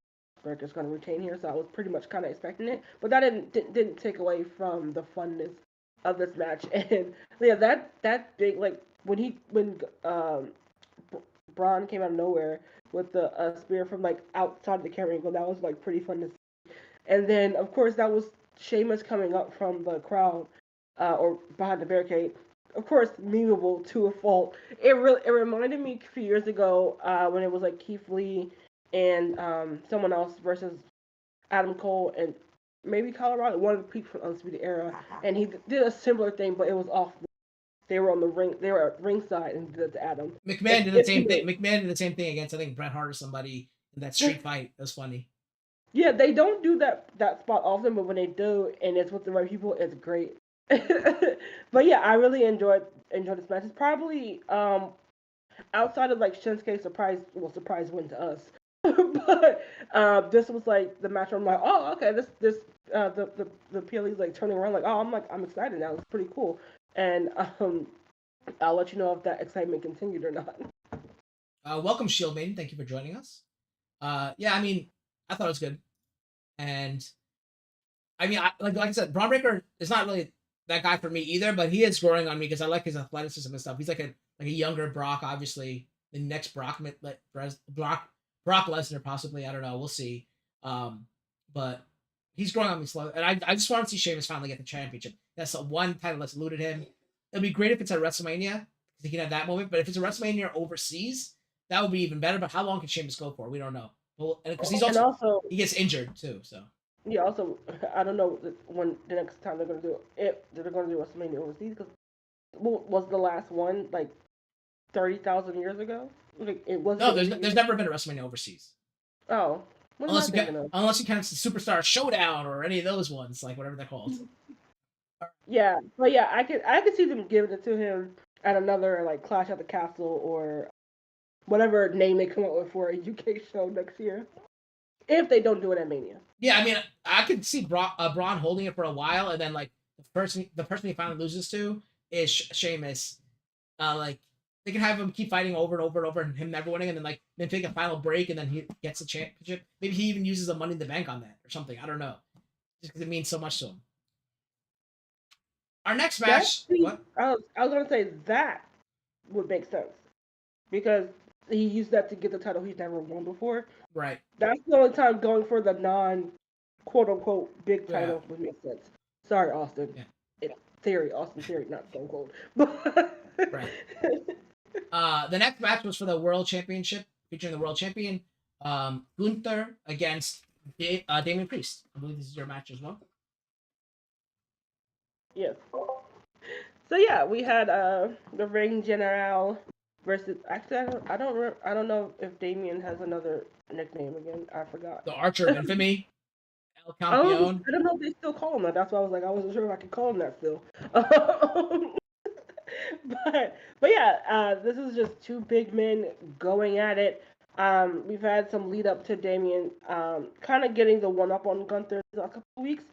Breaker's going to retain here, so I was pretty much kind of expecting it. But that didn't take away from the funness of this match. And yeah, that big, like when Braun came out of nowhere with the spear from like outside the camera angle, that was like pretty fun to see. And then of course that was Sheamus coming up from the crowd or behind the barricade. Of course, memeable to a fault. It reminded me a few years ago when it was like Keith Lee and someone else versus Adam Cole and maybe Colorado, one of the people from Undisputed Era, and he did a similar thing, but it was off. They were on the ring. They were at ringside and did it to Adam. McMahon did the same thing. McMahon did the same thing against I think Bret Hart or somebody in that street fight. It was funny. Yeah, they don't do that spot often, but when they do, and it's with the right people, it's great. But yeah, I really enjoyed this match. It's probably outside of like Shinsuke's surprise win to us. But this was like the match where I'm like, oh, okay, this the PLE's like turning around, like, oh, I'm excited now. It's pretty cool. And I'll let you know if that excitement continued or not. Welcome, Shield Maiden. Thank you for joining us. Yeah, I mean, I thought it was good, and I mean, like I said, Braun Breaker is not really that guy for me either, but he is growing on me because I like his athleticism and stuff. He's like a younger Brock, obviously the next Brock Lesnar, possibly. I don't know. We'll see. But he's growing on me slowly, and I just want to see Sheamus finally get the championship. That's the one title that's eluded him. it'd be great if it's at WrestleMania, because he can have that moment. But if it's a WrestleMania overseas, that would be even better. But how long can Sheamus go for? We don't know. Well, because And also, he gets injured too. So yeah, also, I don't know when the next time they're gonna do it. If they're gonna do WrestleMania overseas, because was the last one like 30,000 years ago? Like it was. no, there's never been a WrestleMania overseas. Oh, what am I thinking of? Unless you count the Superstar Showdown or any of those ones, like whatever they're called. Yeah, but yeah, I could see them giving it to him at another like Clash at the Castle or whatever name they come up with for a UK show next year. If they don't do it at Mania. Yeah, I mean, I could see Braun holding it for a while, and then like the person he finally loses to is Sheamus. Like they can have him keep fighting over and over and over, and him never winning, and then then take a final break, and then he gets the championship. Maybe he even uses the Money in the Bank on that or something. I don't know, just because it means so much to him. Our next match. What? I was gonna say that would make sense because he used that to get the title he's never won before. Right. That's the only time going for the non quote unquote big title would make sense. Sorry, Austin. Yeah. Austin Theory, not Stone Cold. Right. The next match was for the World Championship, featuring the World Champion Gunther against Damian Priest. I believe this is your match as well. Yes. So yeah, we had the Ring General versus. Actually, I don't know if Damian has another nickname again. I forgot. The Archer of Infamy. El I don't Campeon. know if they still call him that. That's why I was like, I wasn't sure if I could call him that still. but yeah, this is just two big men going at it. We've had some lead up to Damian kind of getting the one up on Gunther a couple of weeks.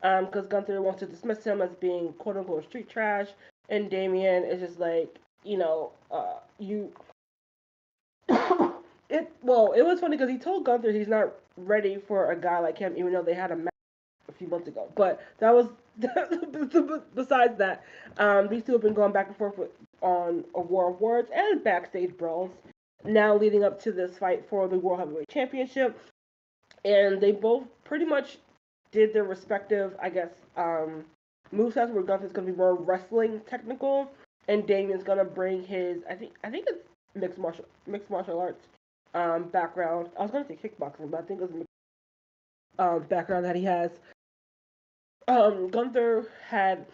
Because Gunther wants to dismiss him as being quote unquote street trash, and Damian is just like, you. It was funny because he told Gunther he's not ready for a guy like him, even though they had a match a few months ago. But that was besides that. These two have been going back and forth on a war of words and backstage brawls. Now leading up to this fight for the World Heavyweight Championship, and they both pretty much did their respective, I guess, movesets where Gunther's going to be more wrestling technical, and Damian's going to bring his, I think it's mixed martial arts background. I was going to say kickboxing, but I think it was background that he has. Gunther had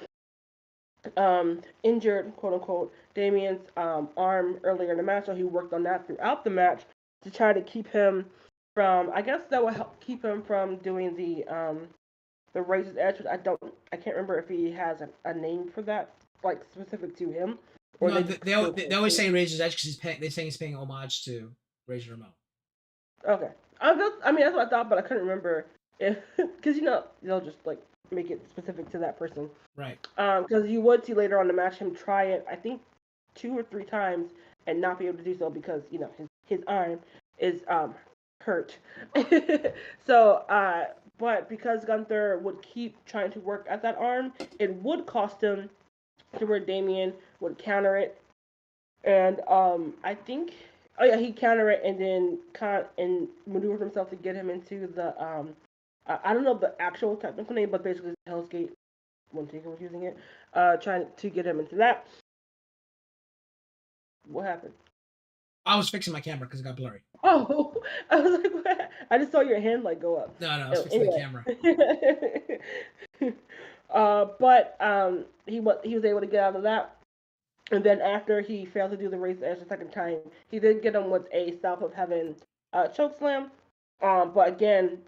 injured, quote unquote, Damian's arm earlier in the match, so he worked on that throughout the match to try to keep him from, I guess that will help keep him from doing the Razor's Edge. I can't remember if he has a name for that, like specific to him. Or no, they always say Razor's Edge because they're saying he's paying homage to Razor Ramon. Okay, I mean that's what I thought, but I couldn't remember if because they'll just like make it specific to that person. Right. Because you would see later on the match him try it, I think 2 or 3 times and not be able to do so because his arm is hurt. So, but because Gunther would keep trying to work at that arm, it would cost him to where Damian would counter it. And I think, he'd counter it and then and maneuver himself to get him into the, I don't know the actual technical name, but basically Hell's Gate, when Taker was using it, trying to get him into that. What happened? I was fixing my camera because it got blurry. Oh, I was like, what? I just saw your hand go up. No, I was fixing the camera. But he was able to get out of that, and then after he failed to do the Razor's Edge the second time, he did get him with a South of Heaven choke slam. But again,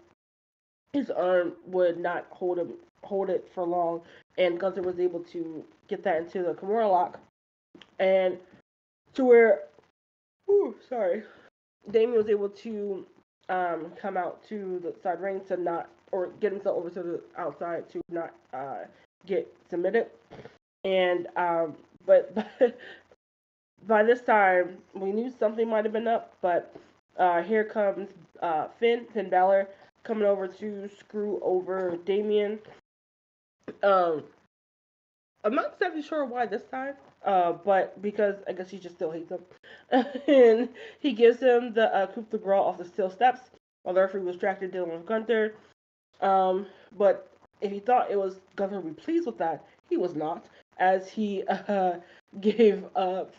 his arm would not hold it for long, and Gunther was able to get that into the Kimura lock, and to where. Damian was able to come out to the side ring to not, or get himself over to the outside to not get submitted. And but by this time we knew something might have been up. But here comes Finn Balor coming over to screw over Damian. I'm not exactly sure why this time. But because I guess he just still hates him. And he gives him the coup de grace off the steel steps while the referee was distracted dealing with Gunther. But if he thought it was Gunther would be pleased with that, he was not. as he gave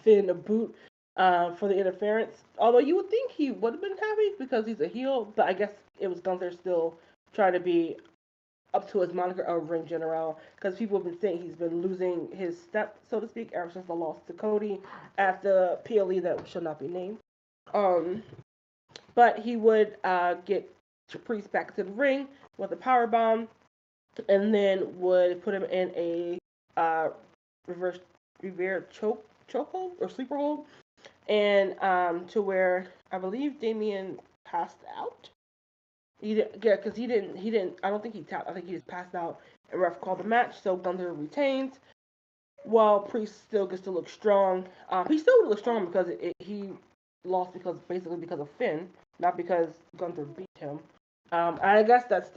Finn a boot for the interference. Although you would think he would have been happy because he's a heel, but I guess it was Gunther still trying to be up to his moniker of Ring General because people have been saying he's been losing his step, so to speak, ever since the loss to Cody at the PLE that shall not be named. But he would get Priest back to the ring with a power bomb, and then would put him in a reverse chokehold or sleeper hold, and to where I believe Damien passed out. Because he didn't. I don't think he tapped. I think he just passed out. And ref called the match, so Gunther retains. While Priest still gets to look strong. He still would look strong because he lost basically because of Finn, not because Gunther beat him. I guess that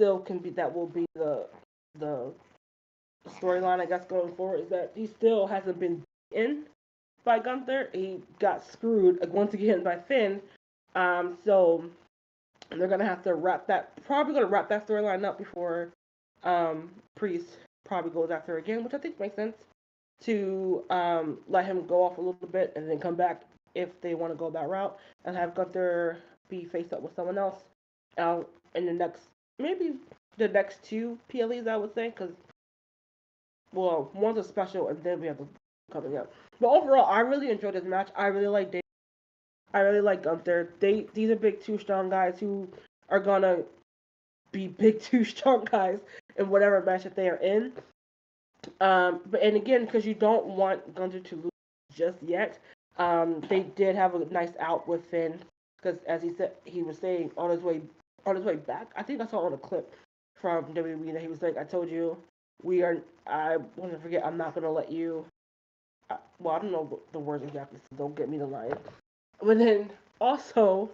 will be the storyline. I guess going forward is that he still hasn't been beaten by Gunther. He got screwed once again by Finn. So they're gonna have to wrap that storyline up before Priest probably goes after again, which I think makes sense to let him go off a little bit and then come back if they want to go that route and have Gunther be faced up with someone else in the next two PLEs, I would say, because one's a special and then we have the coming up. But overall, I really enjoyed this match. I really like Dave. I really like Gunther. These are big two strong guys who are gonna be big two strong guys in whatever match that they are in. But again, because you don't want Gunther to lose just yet, they did have a nice out with Finn because, as he was saying on his way back. I think I saw on a clip from WWE that he was like, "I told you, I want to forget. I'm not gonna let you." Well, I don't know the words exactly, so don't get me to lie. But then also,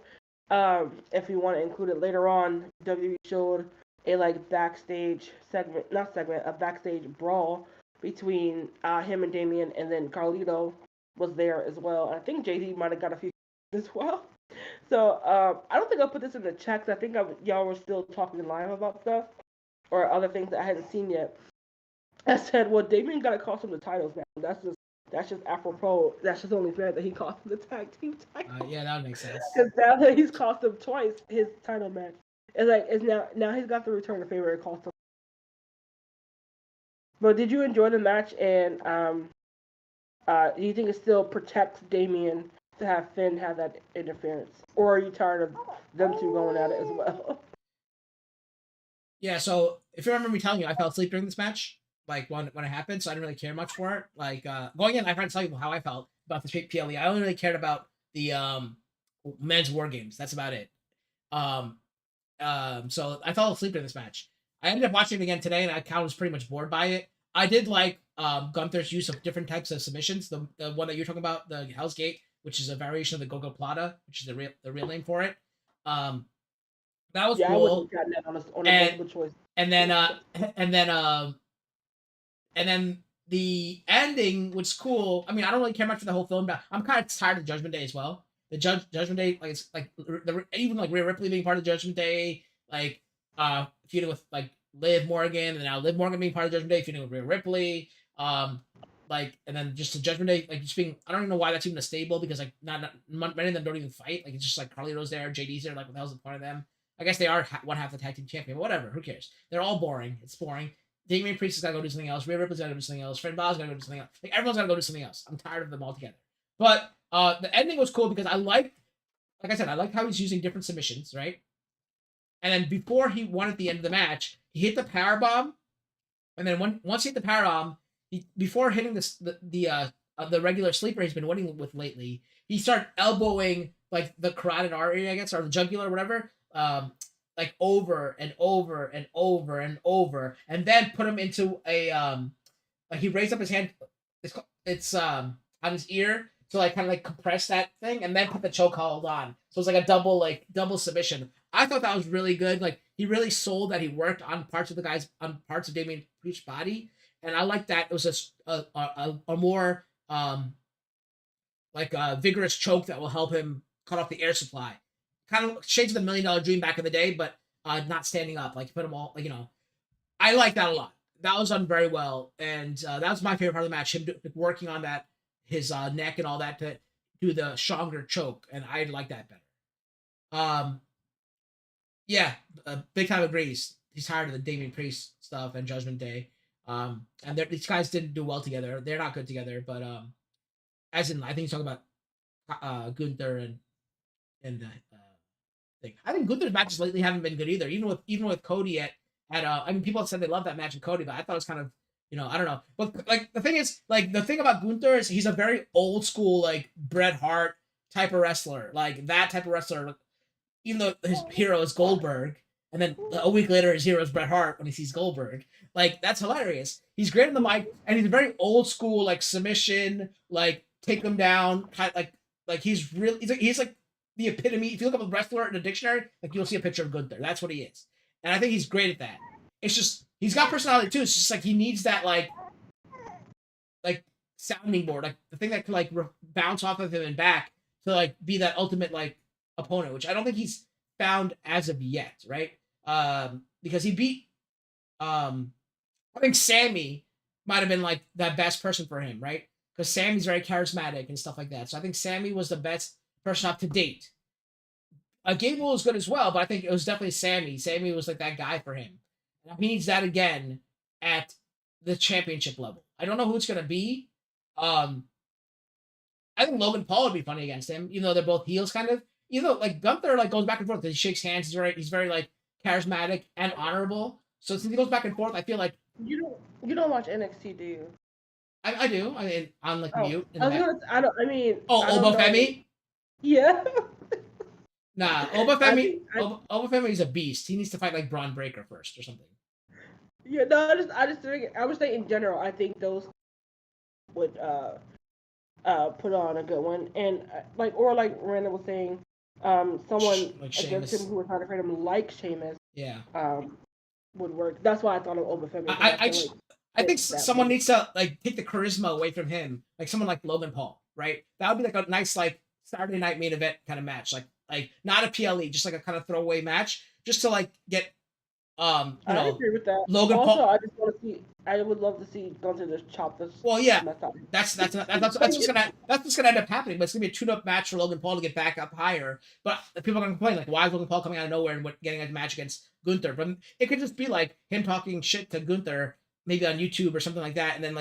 if you want to include it later on, WWE showed a backstage a backstage brawl between him and Damien, and then Carlito was there as well. I think JD might have got a few as well. So I don't think I'll put this in the chat because I think y'all were still talking live about stuff or other things that I hadn't seen yet. I said, well, Damien got to cost him the titles now. That's just apropos. That's just only fair that he cost him the tag team title. Yeah, that would make sense. Because now that he's cost him twice his title match, it's now he's got the return of favor it cost him. But did you enjoy the match? And do you think it still protects Damien to have Finn have that interference, or are you tired of them two going at it as well? Yeah. So if you remember me telling you, I fell asleep during this match. When it happened, so I didn't really care much for it. Going in, I tried to tell you how I felt about the PLE. I only really cared about the men's war games. That's about it. So I fell asleep during this match. I ended up watching it again today, and I was pretty much bored by it. I did like Gunther's use of different types of submissions. The one that you're talking about, the Hell's Gate, which is a variation of the Gogo Plata, which is the real name for it. That was cool. I wouldn't have gotten that on a multiple choice. And then the ending was cool. I mean, I don't really care much for the whole film, but I'm kind of tired of Judgment Day as well. The Judgment Day, even Rhea Ripley being part of Judgment Day, feuding with Liv Morgan, and now Liv Morgan being part of Judgment Day, feuding with Rhea Ripley. And then just the Judgment Day, just being, I don't even know why that's even a stable because not many of them don't even fight. It's just Carlito's there, JD's there. What the hell's the point of them? I guess they are one half the tag team champion, but whatever. Who cares? They're all boring. It's boring. Damian Priest has got to go do something else. Rhea Ripley's got to go do something else. Finn Balor's got to go do something else. Everyone's got to go do something else. I'm tired of them all together. But the ending was cool because I liked how he's using different submissions, right? And then before he won at the end of the match, he hit the powerbomb. And then once he hit the powerbomb, before hitting the regular sleeper he's been winning with lately, he started elbowing the carotid artery, I guess, or the jugular or whatever. Over and over and over and over, and then put him into a he raised up his hand. It's on his ear to kind of compress that thing, and then put the chokehold on. So it's a double submission. I thought that was really good. He really sold that he worked on parts of Damian Priest's body, and I like that it was a more vigorous choke that will help him cut off the air supply. Kind of shades of the $1 Million Dream back in the day, but not standing up. Put them all, I like that a lot. that was done very well, and that was my favorite part of the match. Him working on that his neck and all that to do the stronger choke, and I like that better. Yeah, big time agrees. He's tired of the Damian Priest stuff and Judgment Day. And these guys didn't do well together. They're not good together, but as in, I think he's talking about Gunther and the thing. I think Gunther's matches lately haven't been good either. Even with Cody at I mean, people have said they love that match with Cody, but I thought it was kind of, I don't know. But like the thing is, like the thing about Gunther is he's a very old school like Bret Hart type of wrestler, like that type of wrestler. Even though his hero is Goldberg, and then a week later his hero is Bret Hart when he sees Goldberg. Like that's hilarious. He's great on the mic, and he's very old school, like submission, like take him down, kind of like he's really he's like the epitome. If you look up a wrestler in a dictionary, like you'll see a picture of Gunther. That's what he is, and I think he's great at that. It's just he's got personality too. It's just like he needs that like sounding board, like the thing that can like bounce off of him and back to like be that ultimate like opponent, which I don't think he's found as of yet, right? Because he beat I think Sammy might have been like the best person for him, right? Because Sammy's very charismatic and stuff like that. So I think Sammy was the best person up to date. Gable was good as well, but I think it was definitely Sammy. Sammy was like that guy for him. And he needs that again at the championship level. I don't know who it's gonna be. I think Logan Paul would be funny against him, even though they're both heels, kind of. Even though like Gunther like goes back and forth because he shakes hands. He's very like charismatic and honorable. So since he goes back and forth, I feel like you don't watch NXT, do you? I do. I mean, on like mute. I don't. I mean. Oh, Obafemi. Yeah. Nah, Obafemi. Obafemi is a beast. He needs to fight like Braun Breaker first or something. Yeah, no, I just think I was saying in general. I think those would put on a good one, and like Randall was saying, someone like against Sheamus. him who was trying to create him like Sheamus. Yeah. Would work. That's why I thought of Obafemi. I think someone needs to like take the charisma away from him, like someone like Logan Paul, right? That would be like a nice like Saturday night main event kind of match, like not a PLE, just like a kind of throwaway match, just to like get I agree with that. Logan also, Paul. I just want to see. I would love to see Gunther just chop this. Well, yeah, that's what's gonna end up happening. But it's gonna be a tune-up match for Logan Paul to get back up higher. But people are gonna complain like, why is Logan Paul coming out of nowhere and getting a match against Gunther? But it could just be like him talking shit to Gunther, maybe on YouTube or something like that, and then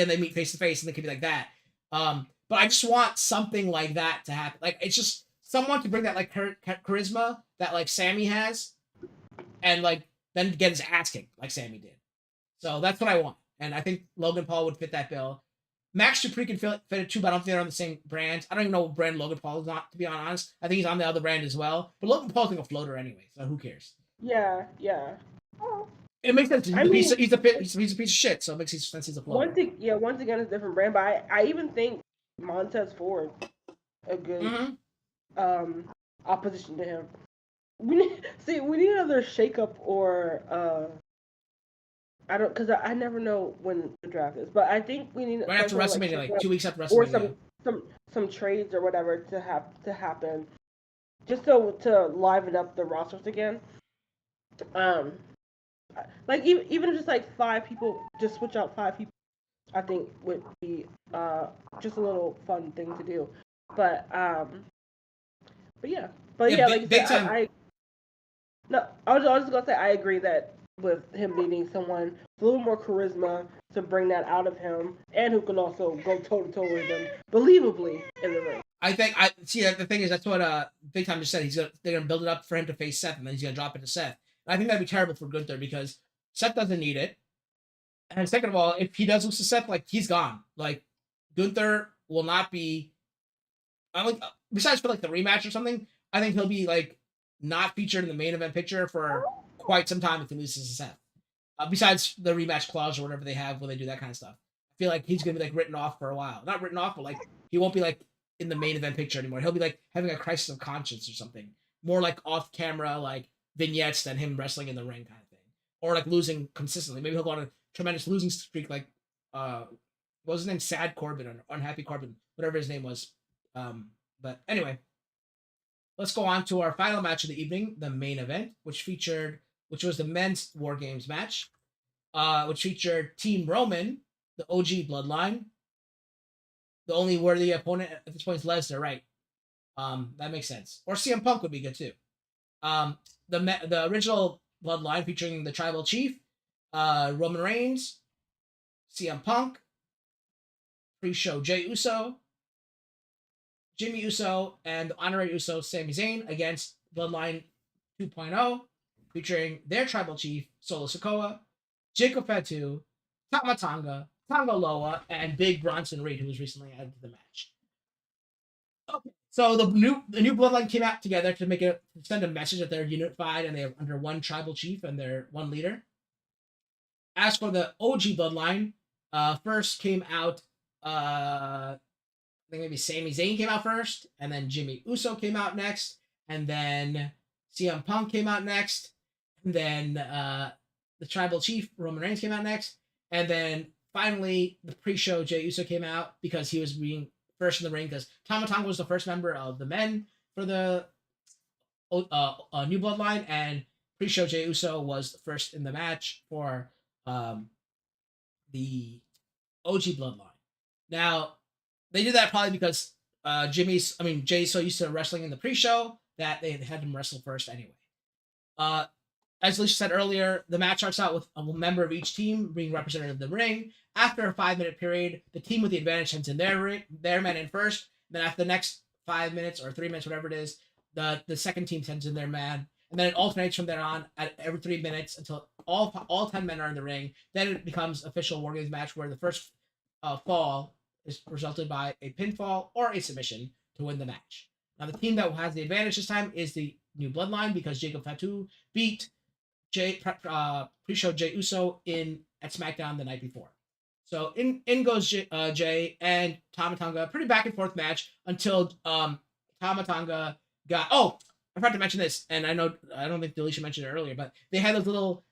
they meet face to face, and it could be like that. But I just want something like that to happen. Like it's just someone to bring that like charisma that like Sammy has, and like then get his ass kicked like Sammy did. So that's what I want, and I think Logan Paul would fit that bill. Max Dupree can fit it too, but I don't think they're on the same brand. I don't even know what brand Logan Paul is on, to be honest. I think he's on the other brand as well. But Logan Paul's like a floater anyway, so who cares? Yeah. It makes sense. He's a piece of shit, so it makes sense he's a floater. Once again, it's a different brand, but I even think Montez Ford a good opposition to him. We need another shakeup or I don't, because I never know when the draft is, but I think we need right after WrestleMania, like 2 weeks after WrestleMania, or some trades or whatever to happen, just so to liven up the rosters again. Like even just like 5 people, just switch out 5 people, I think would be just a little fun thing to do. But yeah, like big time. I was just gonna say I agree that with him needing someone with a little more charisma to bring that out of him, and who can also go toe to toe with him believably in the ring. I think the thing is that's what Big Time just said. They're gonna build it up for him to face Seth, and then he's gonna drop it to Seth. And I think that'd be terrible for Gunther because Seth doesn't need it. And second of all, if he does lose to Seth, like he's gone. Like Gunther will not be. I like besides for like the rematch or something. I think he'll be like not featured in the main event picture for quite some time if he loses to Seth. Besides the rematch clause or whatever they have when they do that kind of stuff. I feel like he's gonna be like written off for a while. Not written off, but like he won't be like in the main event picture anymore. He'll be like having a crisis of conscience or something. More like off camera, like vignettes than him wrestling in the ring kind of thing. Or like losing consistently. Maybe he'll go on a tremendous losing streak like what was his name? Sad Corbin or Unhappy Corbin, whatever his name was. But anyway, let's go on to our final match of the evening, the main event, which was the men's War Games match. which featured Team Roman, the OG Bloodline. The only worthy opponent at this point is Lesnar, right? That makes sense. Or CM Punk would be good too. The original Bloodline featuring the Tribal Chief, Roman Reigns, CM Punk, pre-show Jey Uso, Jimmy Uso, and the Honorary Uso, Sami Zayn, against Bloodline 2.0, featuring their Tribal Chief, Solo Sikoa, Jacob Fatu, Tama Tonga, Tonga Loa, and Big Bronson Reed, who was recently added to the match. Okay, so the new Bloodline came out together to send a message that they're unified and they're under one Tribal Chief and they're one leader. As for the OG Bloodline, first came out, I think maybe Sami Zayn came out first, and then Jimmy Uso came out next, and then CM Punk came out next, and then the Tribal Chief, Roman Reigns, came out next, and then finally the pre-show Jey Uso came out because he was being first in the ring because Tama Tonga was the first member of the men for the new Bloodline, and pre-show Jey Uso was the first in the match for the OG Bloodline. Now, they did that probably because Jay's so used to wrestling in the pre-show that they had him wrestle first anyway. As Alicia said earlier, the match starts out with a member of each team being represented in the ring. After a 5-minute period, the team with the advantage sends in their man in first. Then after the next 5 minutes or 3 minutes, whatever it is, the second team sends in their man. And then it alternates from there on at every 3 minutes until all 10 men are in the ring. Then it becomes official War Games match where the first fall is resulted by a pinfall or a submission to win the match. Now, the team that has the advantage this time is the new Bloodline because Jacob Fatu beat pre-show Jey Uso at SmackDown the night before. So in goes Jey and Tama Tonga. Pretty back and forth match until Tama Tonga got. Oh, I forgot to mention this, and I don't think Delisha mentioned it earlier, but they had those little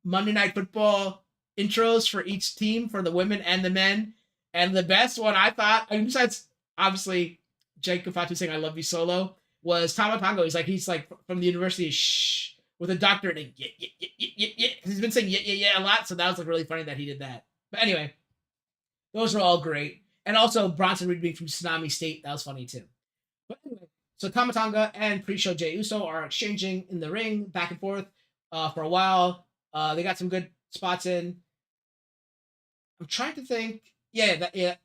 Monday Night Football intros for each team for the women and the men. And the best one I thought, besides obviously Jacob Fatu saying "I love you" solo, was Tama Tonga. He's like from the university, shh, with a doctorate, and yeah. He's been saying yeah a lot, so that was like really funny that he did that. But anyway, those are all great, and also Bronson Reed being from Tsunami State, that was funny too. But anyway, so Tama Tonga and pre-show Jey Uso are exchanging in the ring back and forth for a while. They got some good spots in. I'm trying to think. I think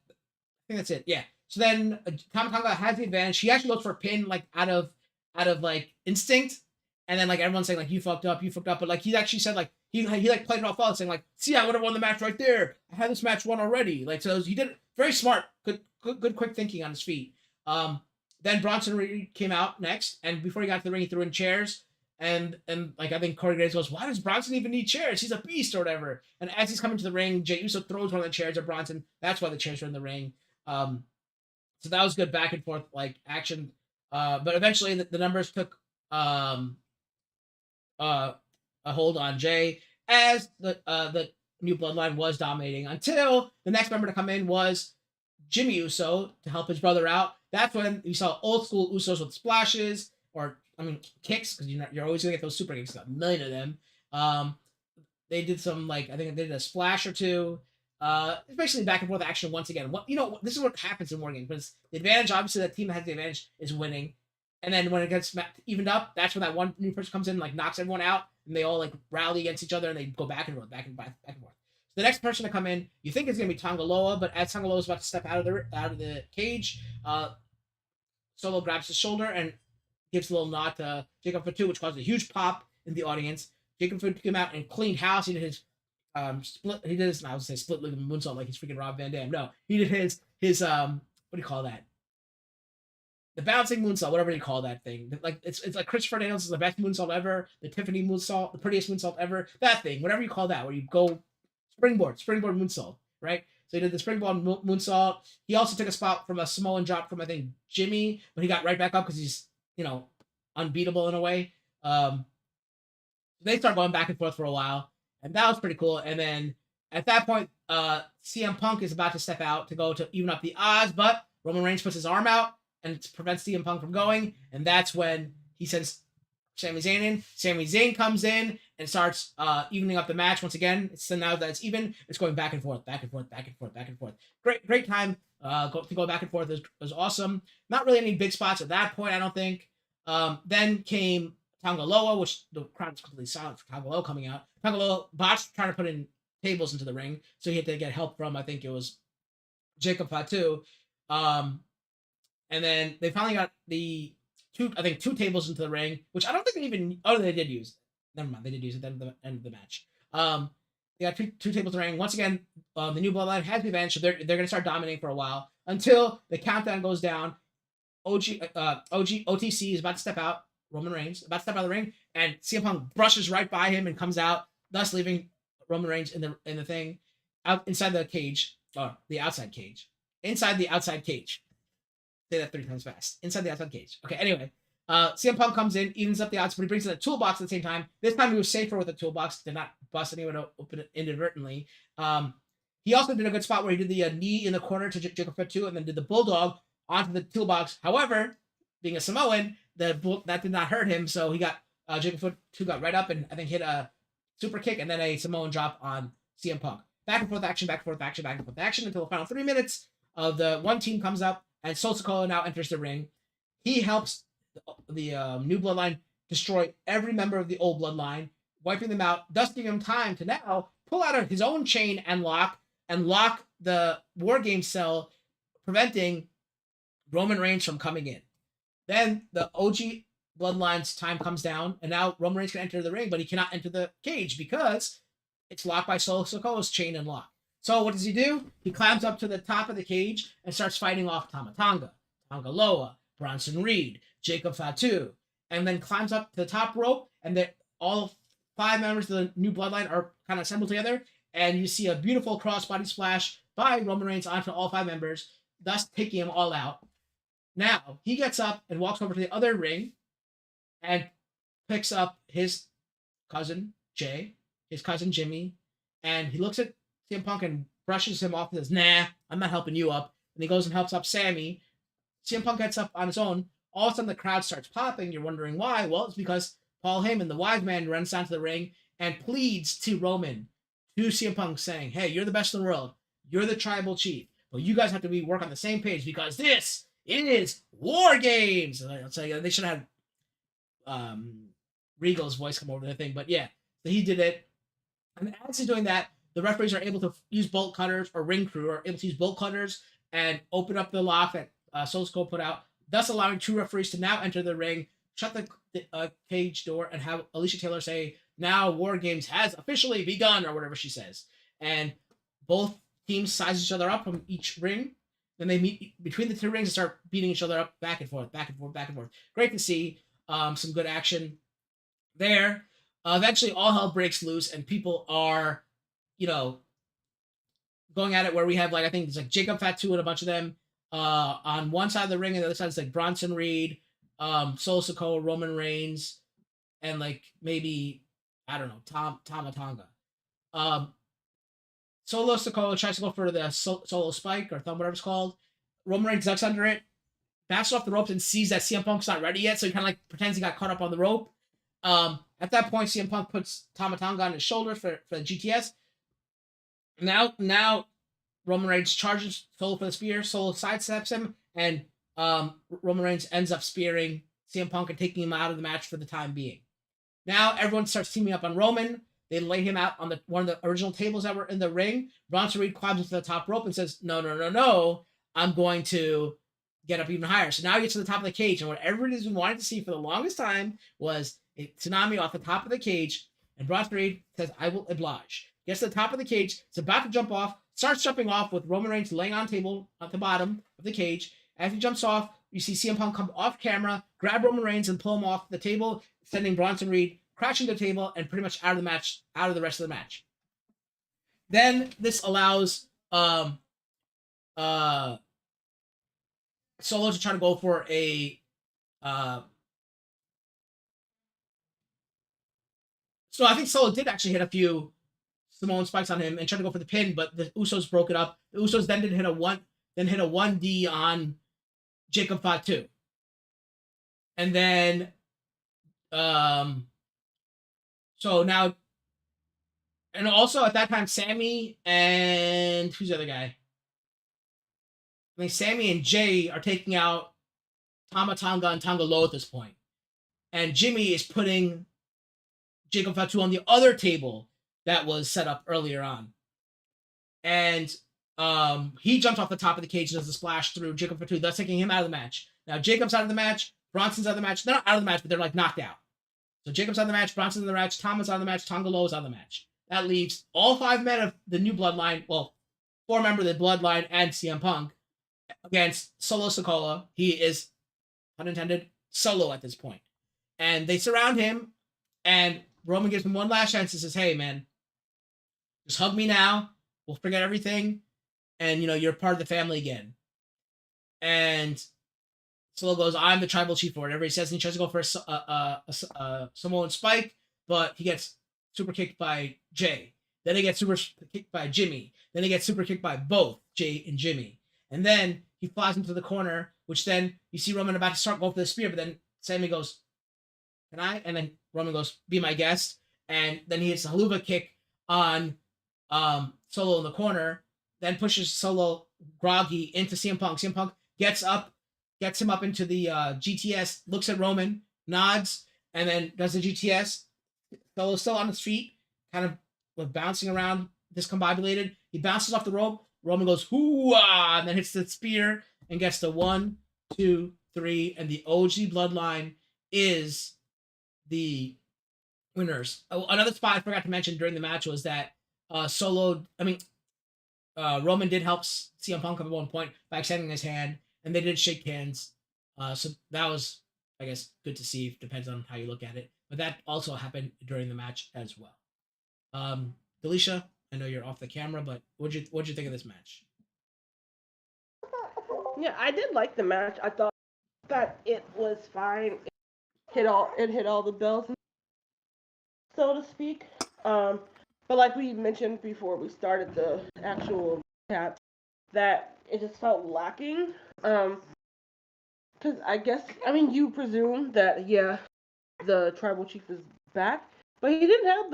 that's it. Yeah. So then Tama Tonga has the advantage. He actually looks for a pin like out of like instinct, and then like everyone's saying like you fucked up, but like he actually said like he like played it off well, saying like, see, I would have won the match right there. I had this match won already. Like so he did it very smart, good quick thinking on his feet. Then Bronson Reed came out next, and before he got to the ring, he threw in chairs. And like I think Corey Graves goes, why does Bronson even need chairs? He's a beast or whatever. And as he's coming to the ring, Jey Uso throws one of the chairs at Bronson. That's why the chairs are in the ring. So that was good back and forth like action. But eventually the numbers took a hold on Jey as the new Bloodline was dominating until the next member to come in was Jimmy Uso to help his brother out. That's when you saw old school Usos with splashes or kicks, because you're always gonna get those super kicks. Got a million of them. They did some I think they did a splash or two. It's basically back and forth action once again. This is what happens in war games. Because the advantage, obviously, that team that has the advantage is winning, and then when it gets evened up, that's when that one new person comes in, like knocks everyone out, and they all like rally against each other, and they go back and forth, back and forth. So the next person to come in, you think is gonna be Tonga Loa, but as Tonga Loa is about to step out of the cage, Solo grabs his shoulder and gives a little nod to Jacob Fatu, which caused a huge pop in the audience. Jacob Fatu came out and cleaned house. He did his split ligament moonsault like he's freaking Rob Van Dam. No, he did his what do you call that? The bouncing moonsault, whatever you call that thing. Like it's like Christopher Daniels is the best moonsault ever, the Tiffany moonsault, the prettiest moonsault ever. That thing, whatever you call that, where you go springboard moonsault, right? So he did the springboard moonsault. He also took a spot from a Samoan drop from I think Jimmy, but he got right back up because he's unbeatable in a way. They start going back and forth for a while, and that was pretty cool. And then at that point, CM Punk is about to step out to go to even up the odds, but Roman Reigns puts his arm out and prevents CM Punk from going, and that's when he sends Sami Zayn in. Sami Zayn comes in and starts evening up the match once again. So now that it's even, it's going back and forth, back and forth, back and forth, back and forth. Great time to go back and forth. It was awesome. Not really any big spots at that point, I don't think. Then came Tangaloa, which the crowd was completely silent for Tangaloa coming out. Tangaloa botched trying to put in tables into the ring, so he had to get help from, I think it was Jacob Fatu. And then they finally got the two tables into the ring, which I don't think they even. Oh, they did use. Never mind, they did use it at the end of the match. They got two tables in the ring. Once again, the new bloodline has revenge, so they're gonna start dominating for a while until the countdown goes down. OTC is about to step out. Roman Reigns about to step out of the ring, and CM Punk brushes right by him and comes out, thus leaving Roman Reigns in the thing, out inside the cage, or the outside cage, inside the outside cage. Say that 3 times fast. Inside the outside cage. Okay. Anyway, CM Punk comes in, evens up the odds, but he brings in a toolbox at the same time. This time he was safer with the toolbox, did not bust anyone open it inadvertently. He also did a good spot where he did the knee in the corner to Jacob Fatu, and then did the bulldog onto the toolbox. However, being a Samoan, that did not hurt him, so he got Jacob Fatu got right up and I think hit a super kick and then a Samoan drop on CM Punk. Back and forth action, back and forth action, back and forth action until the final 3 minutes of the one team comes up, and Sol Sikoa now enters the ring. He helps the new bloodline destroy every member of the old bloodline, wiping them out, thus giving him time to now pull out of his own chain and lock the War Game cell, preventing Roman Reigns from coming in. Then the OG bloodline's time comes down, and now Roman Reigns can enter the ring, but he cannot enter the cage because it's locked by Sol Sikoa's chain and lock. So what does he do? He climbs up to the top of the cage and starts fighting off Tama Tonga, Tangaloa, Bronson Reed, Jacob Fatu, and then climbs up to the top rope, and all 5 members of the new bloodline are kind of assembled together, and you see a beautiful crossbody splash by Roman Reigns onto all 5 members, thus taking them all out. Now, he gets up and walks over to the other ring and picks up his cousin, Jay, his cousin, Jimmy, and he looks at CM Punk and brushes him off and says, "Nah, I'm not helping you up." And he goes and helps up Sammy. CM Punk gets up on his own. All of a sudden, the crowd starts popping. You're wondering why. Well, it's because Paul Heyman, the wise man, runs down to the ring and pleads to CM Punk, saying, "Hey, you're the best in the world. You're the tribal chief. But you guys have to work on the same page because this is War Games." So they should have Regal's voice come over the thing. But yeah, so he did it. And as he's doing that, the referees are able to use bolt cutters, or ring crew are able to use bolt cutters and open up the lock that Sol Sikoa put out, thus allowing 2 referees to now enter the ring, shut the cage door, and have Alicia Taylor say, "Now War Games has officially begun," or whatever she says. And both teams size each other up from each ring. Then they meet between the 2 rings and start beating each other up back and forth, back and forth, back and forth. Great to see. Some good action there. Eventually, all hell breaks loose, and people are, going at it. Where we have I think it's Jacob Fatu and a bunch of them on one side of the ring, and the other side is Bronson Reed, Sol Sikoa, Roman Reigns, and maybe I don't know Tama Tonga. Solo Sikoa tries to go for the solo spike or thumb, whatever it's called. Roman Reigns ducks under it, backs off the ropes, and sees that CM Punk's not ready yet, so he kind of pretends he got caught up on the rope. At that point, CM Punk puts Tama Tonga on his shoulders for the GTS. Now Roman Reigns charges Solo for the spear. Solo sidesteps him, and Roman Reigns ends up spearing CM Punk and taking him out of the match for the time being. Now everyone starts teaming up on Roman. They lay him out on one of the original tables that were in the ring. Bronson Reed climbs into the top rope and says, No, I'm going to get up even higher. So now he gets to the top of the cage, and what everybody's been wanting to see for the longest time was a tsunami off the top of the cage, and Bronson Reed says, "I will oblige." Gets to the top of the cage, it's about to jump off, starts jumping off with Roman Reigns laying on table at the bottom of the cage. As he jumps off, you see CM Punk come off camera, grab Roman Reigns, and pull him off the table, sending Bronson Reed crashing the table and pretty much out of the match, out of the rest of the match. Then this allows Solo to try to go for a so I think Solo did actually hit a few Samoan spikes on him and tried to go for the pin, but the Usos broke it up. The Usos then hit a 1D on Jacob Fatu. And then So now, and also at that time, Sammy and who's the other guy? I mean, Sammy and Jay are taking out Tama Tonga and Tonga Low at this point. And Jimmy is putting Jacob Fatu on the other table that was set up earlier on. And he jumps off the top of the cage and does a splash through Jacob Fatu, thus taking him out of the match. Now, Jacob's out of the match. Bronson's out of the match. They're not out of the match, but they're like knocked out. So Jacob's out of the match. Bronson's in the match. Tama's out of the match. Tonga Low is out of the match. That leaves all 5 men of the new bloodline, well, 4 members of the bloodline and CM Punk against Solo Sikoa. He is, pun intended, solo at this point. And they surround him, and Roman gives him one last chance and says, hey, man, just hug me now. We'll forget everything. And, you're part of the family again. And Solo goes, I'm the tribal chief or whatever he says, and he tries to go for a Samoan spike, but he gets super kicked by Jay. Then he gets super kicked by Jimmy. Then he gets super kicked by both Jay and Jimmy. And then he flies into the corner, which then you see Roman about to start going for the spear, but then Sammy goes, can I? And then Roman goes, be my guest. And then he hits a haluva kick on Solo in the corner, then pushes Solo groggy into CM Punk. CM Punk gets him up into the GTS, looks at Roman, nods, and then does the GTS. Solo's still on his feet, kind of bouncing around, discombobulated. He bounces off the rope. Roman goes, hoo-ah, and then hits the spear and gets the 1, 2, 3, and the OG bloodline is the winners. Another spot I forgot to mention during the match was that Roman did help CM Punk at one point by extending his hand, and they did shake hands. So that was, I guess, good to see. Depends on how you look at it. But that also happened during the match as well. Delisha, I know you're off the camera, but what'd you think of this match? Yeah, I did like the match. I thought that it was fine. It hit all the bells, so to speak. But like we mentioned before we started the actual chat, that it just felt lacking. Because you presume that the tribal chief is back, but he didn't have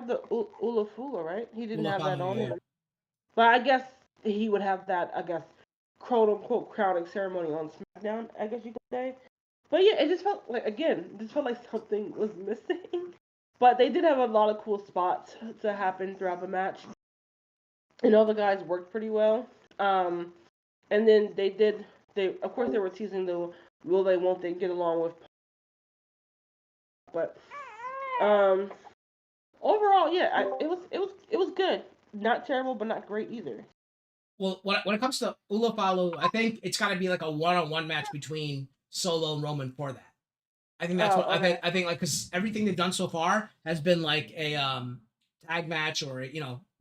the Ulafula, right? He didn't have that on him. But I guess he would have that, quote unquote crowning ceremony on SmackDown, I guess you could say. But yeah, it just felt like something was missing. But they did have a lot of cool spots to happen throughout the match. And all the guys worked pretty well. And then they of course they were teasing the will they won't they get along with. But overall, yeah, it was good. Not terrible, but not great either. Well, when it comes to Ulafalo, I think it's got to be like a one-on-one match between Solo and Roman for that. I think that's I think like because everything they've done so far has been like a tag match or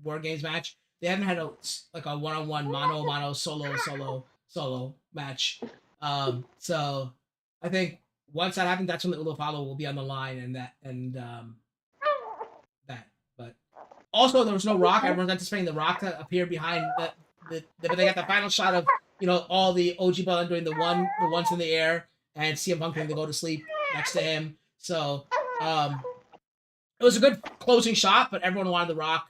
War Games match. They haven't had a one-on-one mano solo match. So I think once that happens, that's when the Ulafalo will be on the line and that. But also there was no Rock. Everyone's anticipating the Rock to appear behind but they got the final shot of all the OG Bloodline doing the ones in the air and CM Punk going to go to sleep next to him. So it was a good closing shot, but everyone wanted the Rock,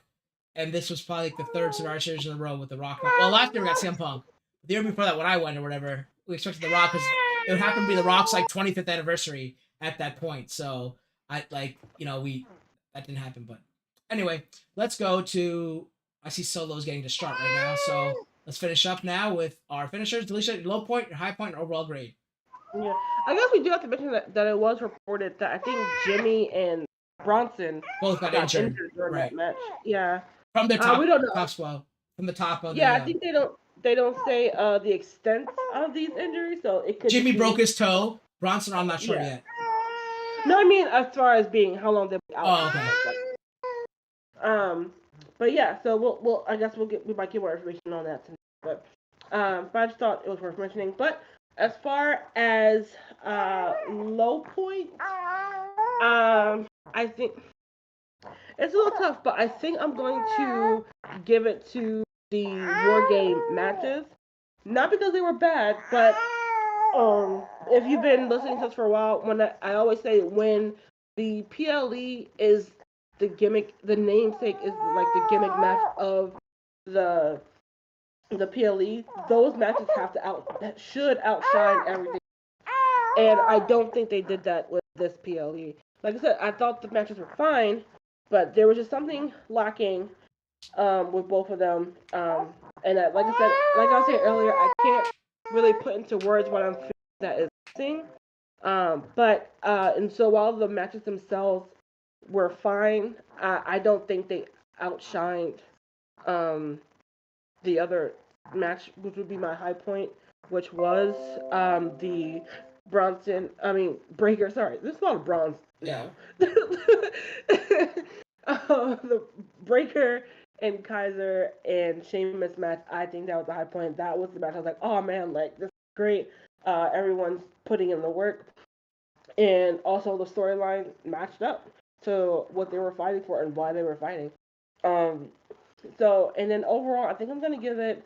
and this was probably like the 3rd Survivor Series in a row with the Rock. Well, last year we got CM Punk. The year before that, when I went or whatever, we expected the Rock because it would happen to be the Rock's 25th anniversary at that point. So that didn't happen. But anyway, let's go to. I see Solo's getting distraught right now, so let's finish up now with our finishers. Delisha, your low point, your high point, and overall grade. Yeah, I guess we do have to mention that it was reported that I think Jimmy and Bronson both got injured during right. that match. Yeah, from the top. We don't know. From the top of I think they don't say the extent of these injuries, so it could. Jimmy broke his toe. Bronson, I'm not sure yet. No, I mean as far as being how long they'll be out. Oh, okay. But yeah, so we'll I guess we might get more information on that tonight. But I just thought it was worth mentioning. But as far as low point, I think it's a little tough, but I think I'm going to give it to the War Game matches. Not because they were bad, but if you've been listening to us for a while, when I always say when the PLE is the gimmick. The namesake is like the gimmick match of the PLE. Those matches should outshine everything. And I don't think they did that with this PLE. Like I said, I thought the matches were fine, but there was just something lacking with both of them. And like I said, like I was saying earlier, I can't really put into words what I'm feeling that is missing. And so while the matches themselves were fine, I don't think they outshined the other match, which would be my high point, which was the Breaker. Sorry, there's a lot of bronze now. The Breaker and Kaiser and Sheamus match. I think that was the high point. That was the match. I was like, oh man, like this is great. Everyone's putting in the work, and also the storyline matched up to what they were fighting for and why they were fighting. So, and then overall, I think I'm gonna give it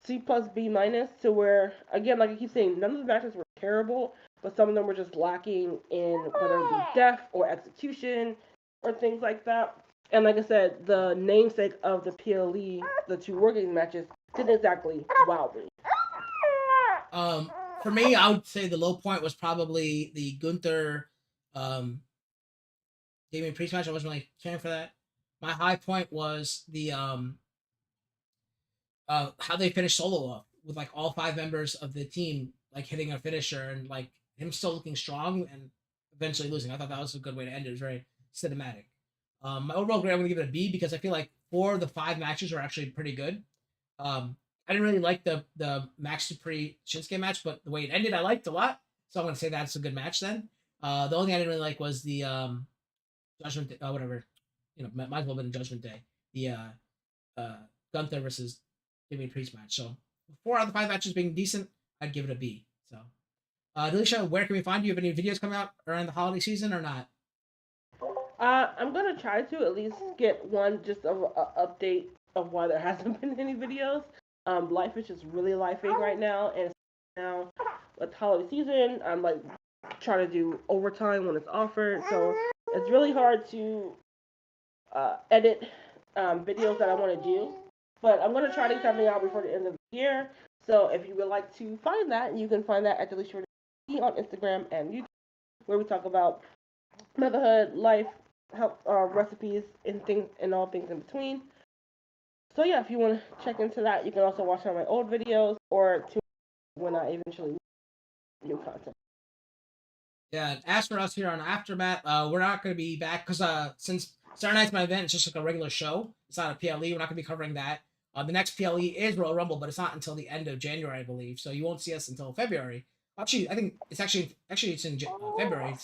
C plus B minus, to where, again, like I keep saying, none of the matches were terrible, but some of them were just lacking in whether it be depth or execution or things like that. And like I said, the namesake of the PLE, the two working matches, didn't exactly wow me. For me, I would say the low point was probably the Gunther Damian Priest match. I wasn't really caring for that. My high point was the how they finished Solo off with like all 5 members of the team like hitting a finisher and like him still looking strong and eventually losing. I thought that was a good way to end it. It was very cinematic. My overall grade, I'm gonna give it a B because I feel like 4 of the 5 matches were actually pretty good. I didn't really like the Max Dupree Shinsuke match, but the way it ended, I liked a lot. So I'm gonna say that's a good match then. The only thing I didn't really like was the Judgment whatever. You know, might as well have been Judgment Day. The Gunther versus Damian Priest match. So 4 out of the 5 matches being decent, I'd give it a B. So, Delisha, where can we find you? Have any videos coming out around the holiday season or not? I'm gonna try to at least get one just of an update of why there hasn't been any videos. Life is just really lifing right now, and now with holiday season, I'm like trying to do overtime when it's offered, so it's really hard to edit videos that I want to do. But I'm gonna try to get something out before the end of the year. So if you would like to find that, you can find that at Delisha on Instagram and YouTube, where we talk about motherhood, life, health, recipes, and things, and all things in between. So yeah, if you want to check into that, you can also watch some of my old videos or tune in when I eventually new content. Yeah, as for us here on AfterMat, we're not going to be back because since Saturday night's my event, it's just like a regular show. It's not a PLE. We're not going to be covering that. The next PLE is Royal Rumble, but it's not until the end of January, I believe. So you won't see us until February. Actually, I think it's actually it's in February.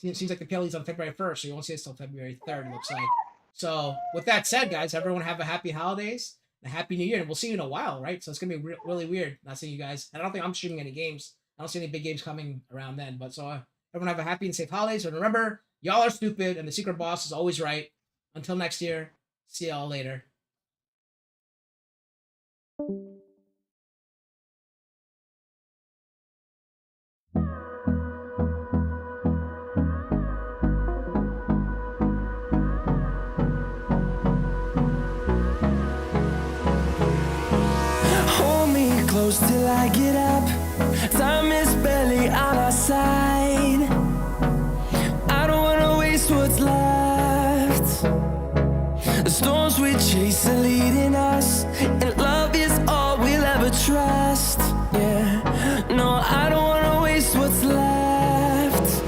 It seems like the PLE is on February 1st, so you won't see us until February 3rd, it looks like. So with that said, guys, everyone have a happy holidays, and a happy new year, and we'll see you in a while, right? So it's going to be really weird not seeing you guys. And I don't think I'm streaming any games. I don't see any big games coming around then. But so everyone have a happy and safe holidays. And remember, y'all are stupid, and the secret boss is always right. Until next year, see y'all later. Hold me close till I get up. Time is barely on our side. I don't wanna waste what's left. The storms we chase are leading us, and love is all we'll ever trust. Yeah, no, I don't wanna waste what's left.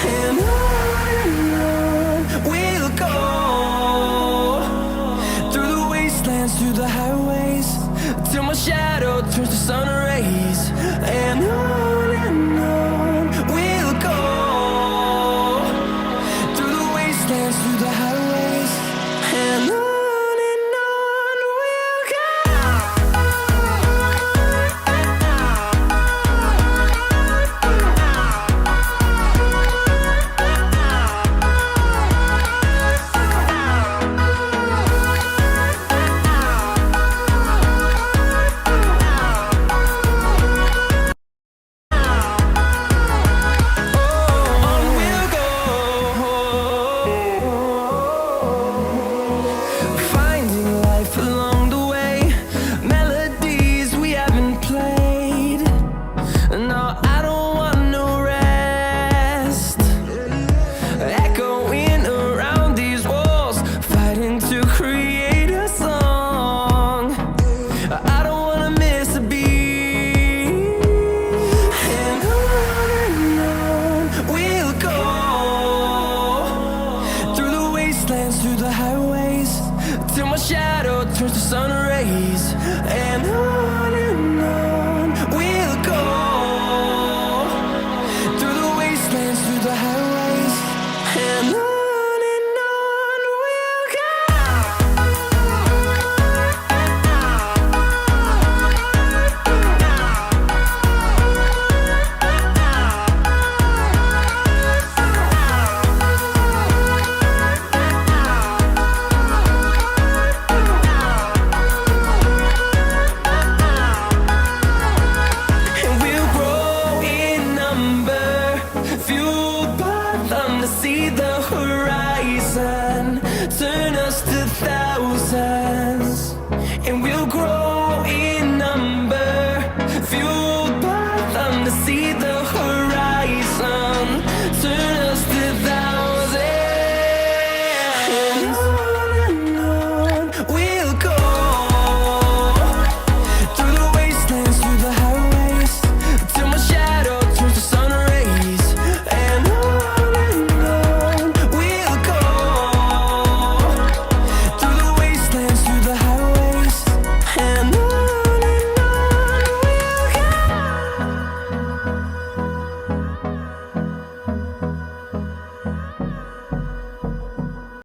And on we'll go, through the wastelands, through the highways, till my shadow turns to sun rays. And on see the